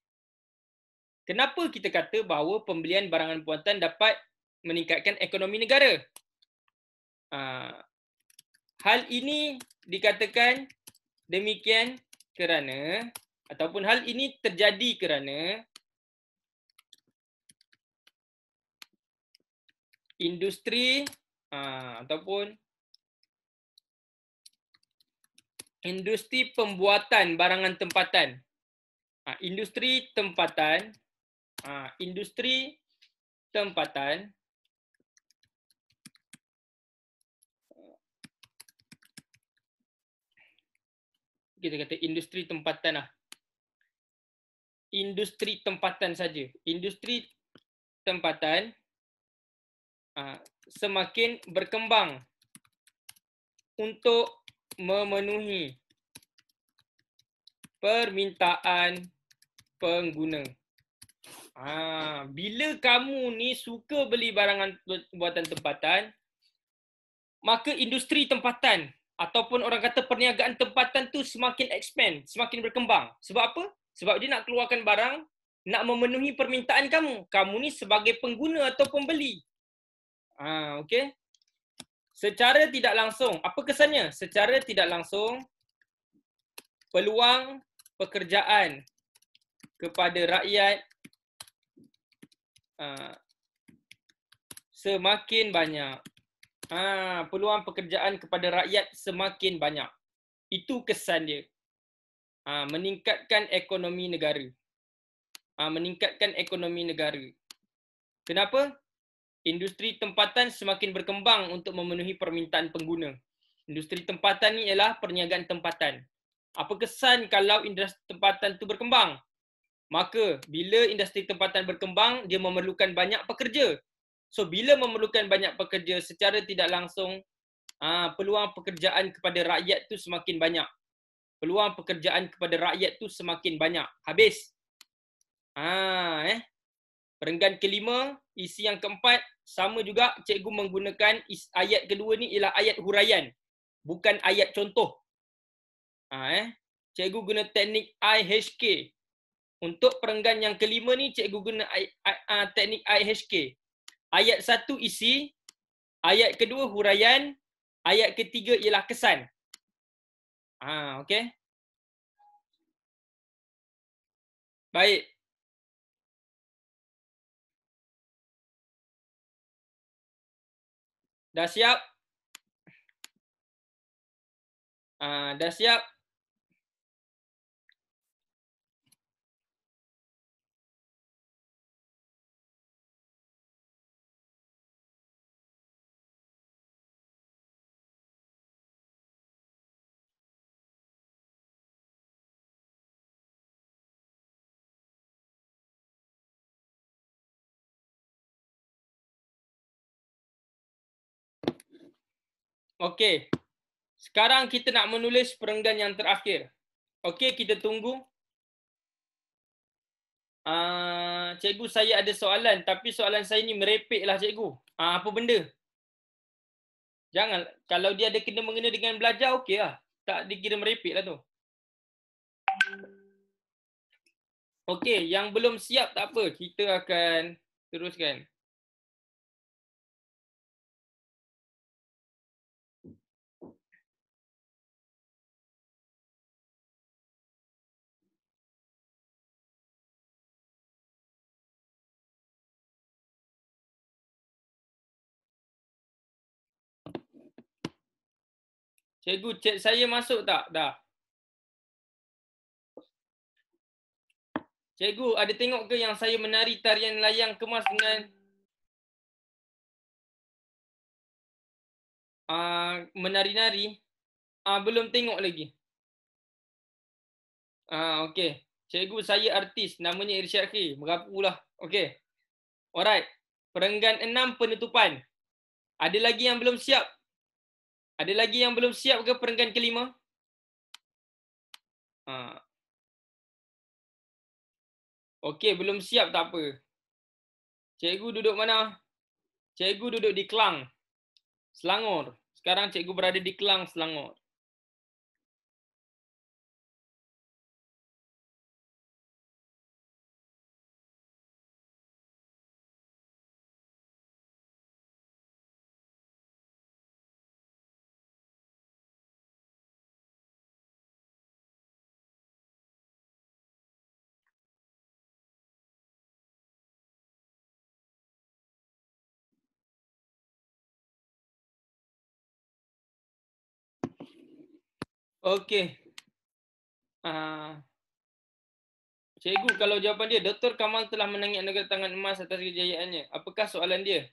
Speaker 2: Kenapa kita kata bahawa pembelian barangan buatan dapat meningkatkan ekonomi negara? Hal ini dikatakan demikian kerana, ataupun hal ini terjadi kerana industri ataupun industri pembuatan barangan tempatan. Industri tempatan, industri tempatan kita kata industri tempatan lah. Industri tempatan saja. Industri tempatan semakin berkembang untuk memenuhi permintaan pengguna. Bila kamu ni suka beli barangan buatan tempatan, maka industri tempatan ataupun orang kata perniagaan tempatan tu semakin expand, semakin berkembang. Sebab apa? Sebab dia nak keluarkan barang, nak memenuhi permintaan kamu. Kamu ni sebagai pengguna atau pembeli. Okey. Secara tidak langsung, apa kesannya? Secara tidak langsung, peluang pekerjaan kepada rakyat semakin banyak. Peluang pekerjaan kepada rakyat semakin banyak. Itu kesan dia. Meningkatkan ekonomi negara. Meningkatkan ekonomi negara. Kenapa? Industri tempatan semakin berkembang untuk memenuhi permintaan pengguna. Industri tempatan ni ialah perniagaan tempatan. Apa kesan kalau industri tempatan tu berkembang? Maka bila industri tempatan berkembang, dia memerlukan banyak pekerja. So bila memerlukan banyak pekerja, secara tidak langsung peluang pekerjaan kepada rakyat tu semakin banyak. Peluang pekerjaan kepada rakyat tu semakin banyak. Habis. Perenggan kelima, isi yang keempat, sama juga cikgu menggunakan ayat kedua ni ialah ayat huraian, bukan ayat contoh. Cikgu guna teknik IHK. Untuk perenggan yang kelima ni cikgu guna teknik IHK. Ayat 1 isi, ayat kedua huraian, ayat ketiga ialah kesan. Okey. Baik. Dah siap? Dah siap? Okey. Sekarang kita nak menulis perenggan yang terakhir. Okey, kita tunggu. Cikgu, saya ada soalan, tapi soalan saya ni merepek lah cikgu. Apa benda? Jangan, kalau dia ada kena-mengena dengan belajar, okey lah. Tak dikira merepek lah tu. Okey, yang belum siap tak apa. Kita akan teruskan. Cikgu, chat saya masuk tak? Dah. Cikgu, ada tengok ke yang saya menari tarian layang kemas dengan menari-nari? Belum tengok lagi. Okey. Cikgu, saya artis. Namanya Irsyad Khir. Merapulah. Okey. Alright. Perenggan 6 penutupan. Ada lagi yang belum siap? Ada lagi yang belum siap ke perenggan kelima? Okey, belum siap tak apa. Cikgu duduk mana? Cikgu duduk di Kelang, Selangor. Sekarang cikgu berada di Kelang, Selangor. Okey. Cikgu, kalau jawapan dia, Dr. Kamal telah menangi anugerah tangan emas atas kejayaannya. Apakah soalan dia?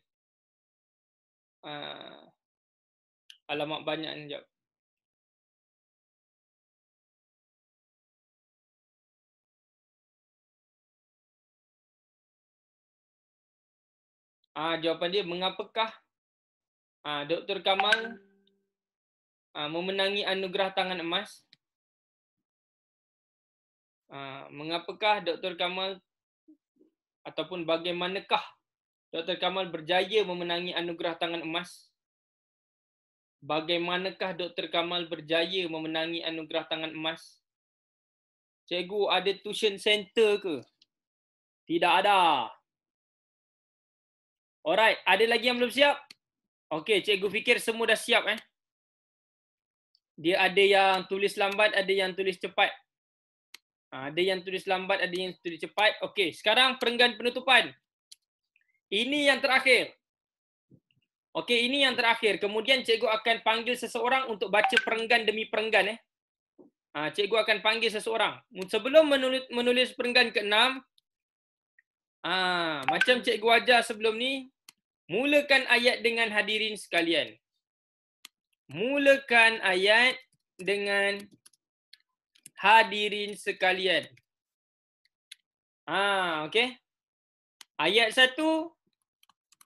Speaker 2: Alamak, banyak ni jawab. Jawapan dia, mengapakah Dr. Kamal memenangi anugerah tangan emas? Mengapakah Dr. Kamal ataupun bagaimanakah Dr. Kamal berjaya memenangi anugerah tangan emas? Bagaimanakah Dr. Kamal berjaya memenangi anugerah tangan emas? Cikgu, ada tuition center ke? Tidak ada. Alright, ada lagi yang belum siap? Okey, cikgu fikir semua dah siap Dia ada yang tulis lambat, ada yang tulis cepat. Ada yang tulis lambat, ada yang tulis cepat. Okey, sekarang perenggan penutupan. Ini yang terakhir. Okey, ini yang terakhir. Kemudian cikgu akan panggil seseorang untuk baca perenggan demi perenggan. Cikgu akan panggil seseorang. Sebelum menulis perenggan ke-6, macam cikgu ajar sebelum ni, mulakan ayat dengan hadirin sekalian. Mulakan ayat dengan hadirin sekalian. Okey. Ayat 1,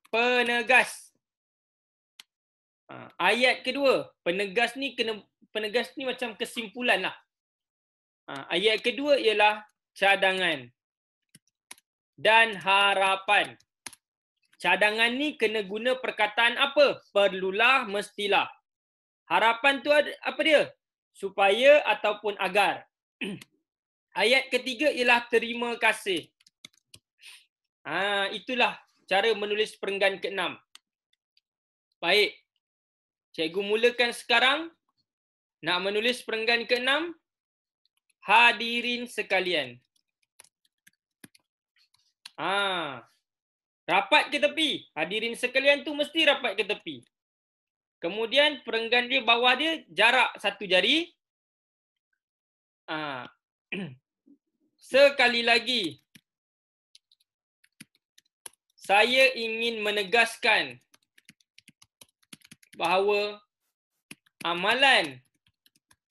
Speaker 2: penegas. Ayat kedua, penegas ni macam kesimpulan lah. Ayat kedua ialah cadangan dan harapan. cadangan ni kena guna perkataan apa? Perlulah, mestilah. Harapan tu apa dia? Supaya ataupun agar. Ayat ketiga ialah terima kasih. Itulah cara menulis perenggan ke-6. Baik. Cikgu mulakan sekarang. Nak menulis perenggan ke-6. Hadirin sekalian. Rapat ke tepi. Hadirin sekalian tu mesti rapat ke tepi. Kemudian perenggan dia bawah dia jarak 1 jari. Sekali lagi. Saya ingin menegaskan bahawa amalan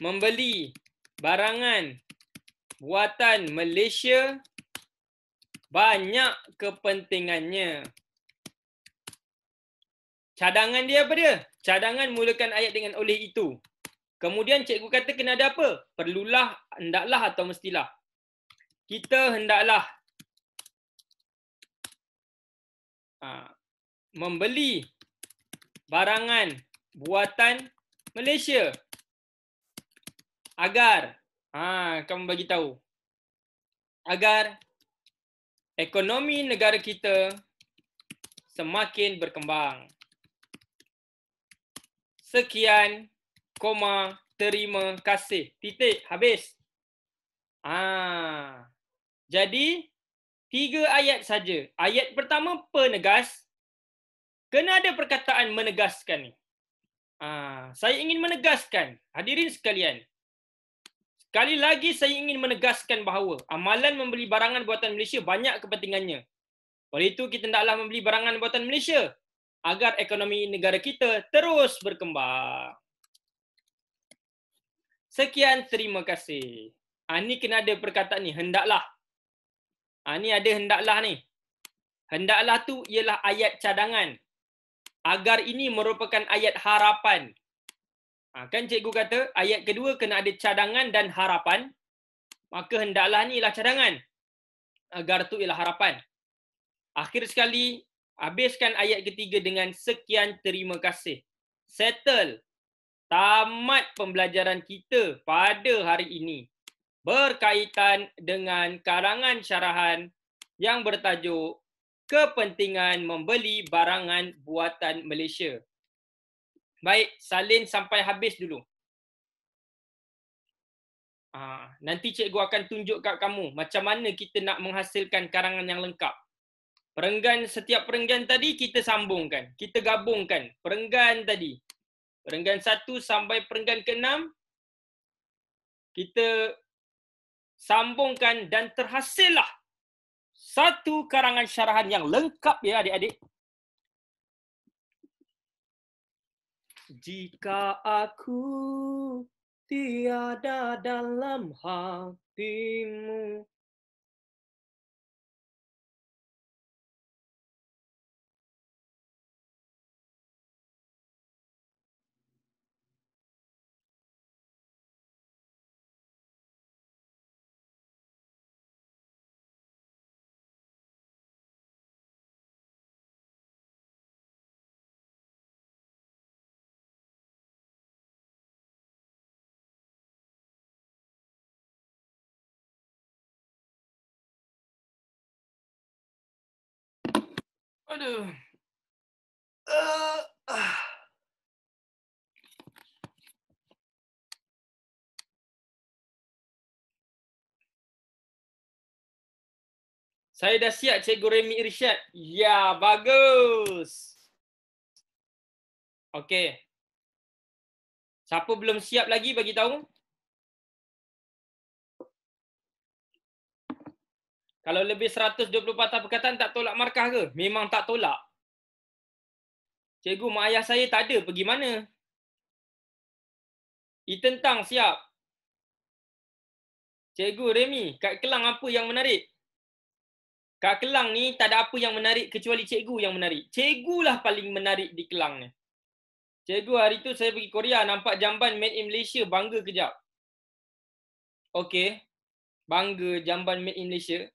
Speaker 2: membeli barangan buatan Malaysia banyak kepentingannya. Cadangan dia apa dia? Cadangan mulakan ayat dengan oleh itu. Kemudian cikgu kata kena ada apa? Perlulah, hendaklah atau mestilah. Kita hendaklah membeli barangan buatan Malaysia agar kamu bagi tahu agar ekonomi negara kita semakin berkembang. Sekian, terima kasih. Titik, habis. Jadi 3 ayat saja. Ayat pertama penegas. Kena ada perkataan menegaskan ni. Saya ingin menegaskan, hadirin sekalian. Sekali lagi saya ingin menegaskan bahawa amalan membeli barangan buatan Malaysia banyak kepentingannya. Oleh itu kita hendaklah membeli barangan buatan Malaysia agar ekonomi negara kita terus berkembang. Sekian, terima kasih. Ni kena ada perkataan ni, hendaklah. Ni ada hendaklah ni. Hendaklah tu ialah ayat cadangan. Agar ini merupakan ayat harapan. Kan cikgu kata ayat kedua kena ada cadangan dan harapan. Maka hendaklah ni ialah cadangan. Agar tu ialah harapan. Akhir sekali, habiskan ayat ketiga dengan sekian, terima kasih. Settle. Tamat pembelajaran kita pada hari ini. Berkaitan dengan karangan syarahan yang bertajuk kepentingan membeli barangan buatan Malaysia. Baik, salin sampai habis dulu. Nanti cikgu akan tunjuk kat kamu macam mana kita nak menghasilkan karangan yang lengkap. Setiap perenggan tadi kita sambungkan. Kita gabungkan perenggan tadi. Perenggan 1 sampai perenggan ke-6. Kita sambungkan dan terhasillah satu karangan syarahan yang lengkap ya adik-adik. Jika aku tiada dalam hatimu. Aduh. Saya dah siap Cikgu Remy Irsyad. Ya, bagus. Okey. Siapa belum siap lagi bagi tahu? Kalau lebih 120 patah perkataan tak tolak markah ke? Memang tak tolak. Cikgu, mak ayah saya tak ada. Pergi mana? Tentang siap. Cikgu Remy, kat Kelang apa yang menarik? Kat Kelang ni tak ada apa yang menarik kecuali cikgu yang menarik. Cikgu lah paling menarik di Kelang ni. Cikgu, hari tu saya pergi Korea, nampak jamban made in Malaysia, bangga kejap. Okey. Bangga jamban made in Malaysia.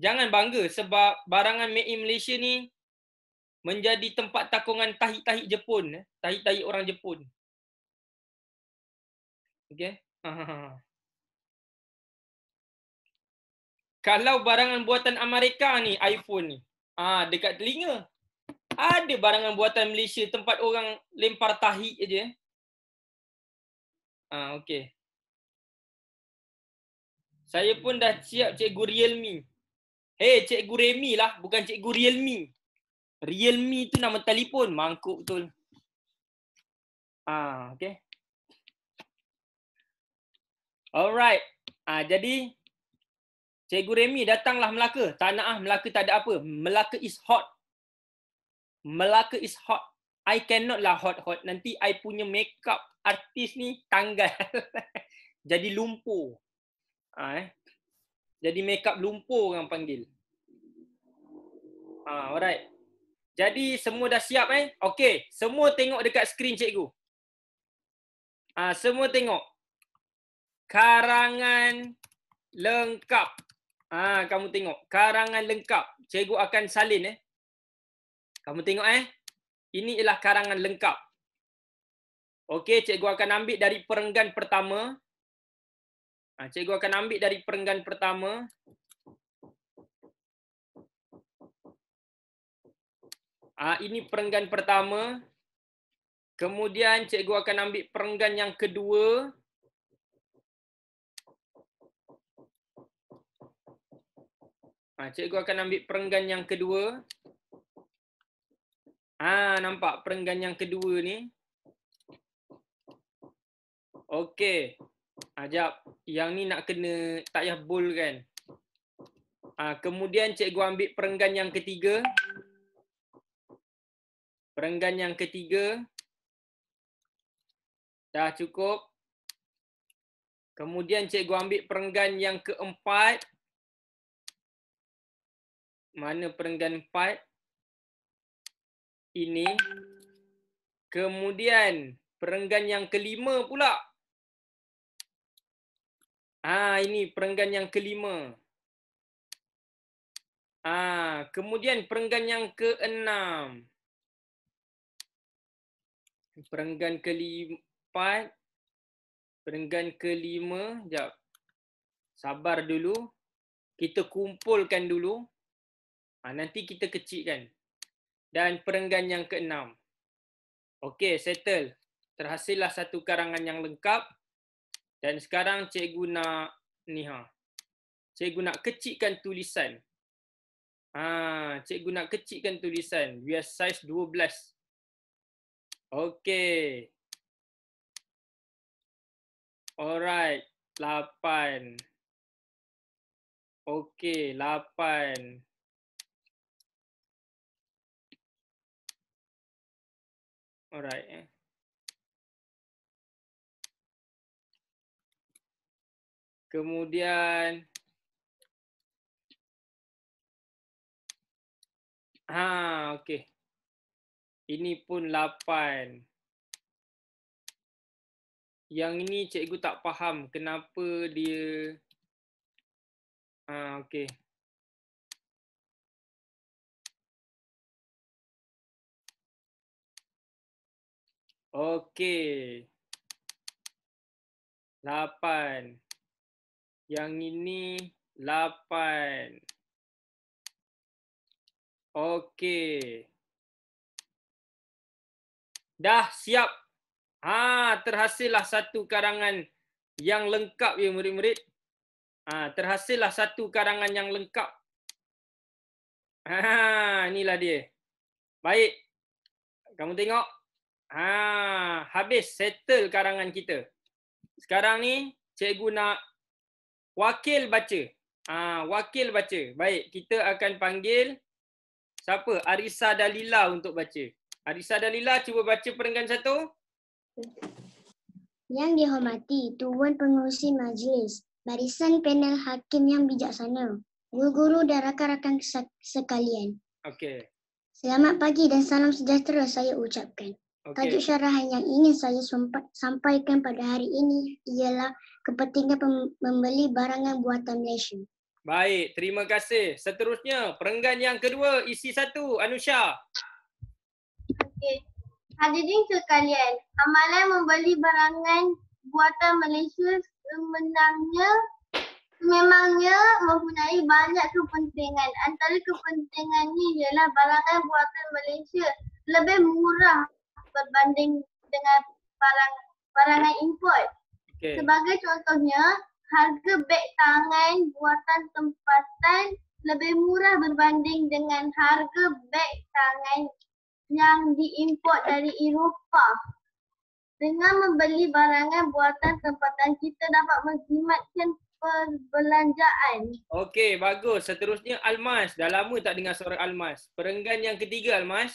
Speaker 2: Jangan bangga sebab barangan made in Malaysia ni menjadi tempat takungan tahi-tahi Jepun, tahi-tahi orang Jepun. Okey. Kalau barangan buatan Amerika ni, iPhone ni, dekat telinga. Ada barangan buatan Malaysia tempat orang lempar tahi aja. Okey. Saya pun dah siap cikgu Realme. Cikgu Remy lah, bukan cikgu Realme. Realme tu nama telefon, mangkuk betul. Okey. Alright. Jadi cikgu Remy datanglah Melaka. Tak nak Melaka tak ada apa. Melaka is hot. Melaka is hot. I cannot lah hot-hot. Nanti I punya makeup artis ni tanggal. Jadi lumpur. Jadi makeup lumpur orang panggil. Alright. Jadi semua dah siap Okey, semua tengok dekat skrin cikgu. Semua tengok. Karangan lengkap. Kamu tengok. Karangan lengkap. Cikgu akan salin Kamu tengok Ini ialah karangan lengkap. Okey, cikgu akan ambil dari perenggan pertama. Cikgu akan ambil dari perenggan pertama. Ini perenggan pertama. Kemudian cikgu akan ambil perenggan yang kedua. Cikgu akan ambil perenggan yang kedua. Nampak perenggan yang kedua ni. Okey. Jap. Yang ni nak kena tak payah bold kan. Kemudian cikgu ambil perenggan yang ketiga. Perenggan yang ketiga. Dah cukup. Kemudian cikgu ambil perenggan yang keempat. Mana perenggan empat? Ini. Kemudian perenggan yang kelima pula. Ini perenggan yang kelima. Kemudian perenggan yang keenam. Perenggan keempat. Perenggan kelima. Sekejap. Sabar dulu. Kita kumpulkan dulu. Nanti kita kecilkan. Dan perenggan yang keenam. Okey, settle. Terhasillah satu karangan yang lengkap. Dan sekarang cikgu nak cikgu nak kecilkan tulisan. Cikgu nak kecilkan tulisan. Biar saiz 12. Okey. Alright. 8. Okey, 8. Alright. Kemudian okey. Ini pun 8. Yang ini cikgu tak faham kenapa dia okey. Okey. 8. Yang ini 8. Okey. Dah siap. Terhasillah satu karangan yang lengkap ya murid-murid. Terhasillah satu karangan yang lengkap. Inilah dia. Baik. Kamu tengok. Habis settle karangan kita. Sekarang ni cikgu nak wakil baca. Wakil baca. Baik, kita akan panggil siapa? Arisa Dalila untuk baca. Arisa Dalila cuba baca perenggan 1.
Speaker 3: Yang dihormati Tuan Pengerusi Majlis, barisan panel hakim yang bijaksana, guru-guru dan rakan-rakan sekalian.
Speaker 2: Okey.
Speaker 3: Selamat pagi dan salam sejahtera saya ucapkan. Tajuk
Speaker 2: Okey.
Speaker 3: syarahan yang ingin saya sampaikan pada hari ini ialah kepentingan membeli barangan buatan Malaysia.
Speaker 2: Baik, terima kasih. Seterusnya, perenggan yang kedua, isi 1, Anusha.
Speaker 4: Okay. Hadirin sekalian, amalan membeli barangan buatan Malaysia sememangnya mempunyai banyak kepentingan. Antara kepentingannya ialah barangan buatan Malaysia lebih murah berbanding dengan barangan import.
Speaker 2: Okey.
Speaker 4: Sebagai contohnya, harga beg tangan buatan tempatan lebih murah berbanding dengan harga beg tangan yang diimport dari Eropah. Dengan membeli barangan buatan tempatan, kita dapat menjimatkan perbelanjaan.
Speaker 2: Okey, bagus. Seterusnya Almas. Dah lama tak dengar suara Almas. Perenggan yang ketiga Almas.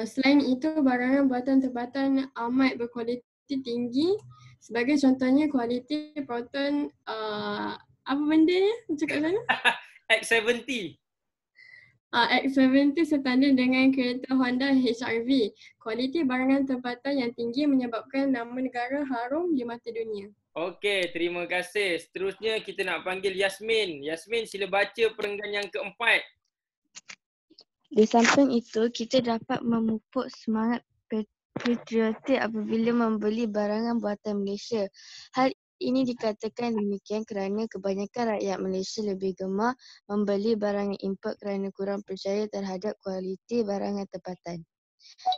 Speaker 5: Selain itu, barangan buatan tempatan amat berkualiti tinggi. Sebagai contohnya, kualiti proton apa benda ni? Cakap sana?
Speaker 2: X70.
Speaker 5: X70 setanding dengan kereta Honda HR-V. Kualiti barangan tempatan yang tinggi menyebabkan nama negara harum di mata dunia.
Speaker 2: Okey, terima kasih. Seterusnya kita nak panggil Yasmin. Yasmin, sila baca perenggan yang keempat.
Speaker 6: Di samping itu, kita dapat memupuk semangat patriotik apabila membeli barangan buatan Malaysia. Hal ini dikatakan demikian kerana kebanyakan rakyat Malaysia lebih gemar membeli barangan import kerana kurang percaya terhadap kualiti barangan tempatan.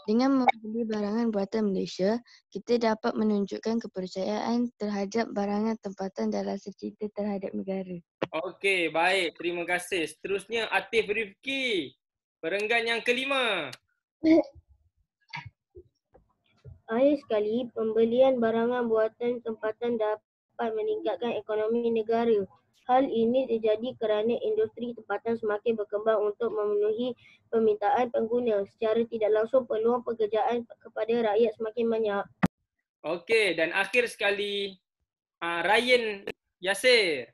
Speaker 6: Dengan membeli barangan buatan Malaysia, kita dapat menunjukkan kepercayaan terhadap barangan tempatan dalam secerita terhadap negara.
Speaker 2: Okey, baik. Terima kasih. Seterusnya Atif Rifki. Perenggan yang kelima.
Speaker 7: Akhir sekali, pembelian barangan buatan tempatan dapat meningkatkan ekonomi negara. Hal ini terjadi kerana industri tempatan semakin berkembang untuk memenuhi permintaan pengguna. Secara tidak langsung, peluang pekerjaan kepada rakyat semakin banyak.
Speaker 2: Okey, dan akhir sekali Ryan Yasir.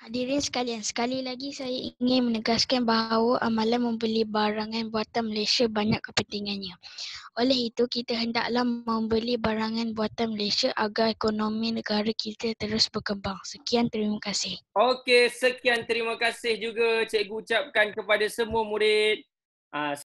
Speaker 8: Hadirin sekalian, sekali lagi saya ingin menegaskan bahawa amalan membeli barangan buatan Malaysia banyak kepentingannya. Oleh itu, kita hendaklah membeli barangan buatan Malaysia agar ekonomi negara kita terus berkembang. Sekian, terima kasih.
Speaker 2: Okey, sekian terima kasih juga cikgu ucapkan kepada semua murid.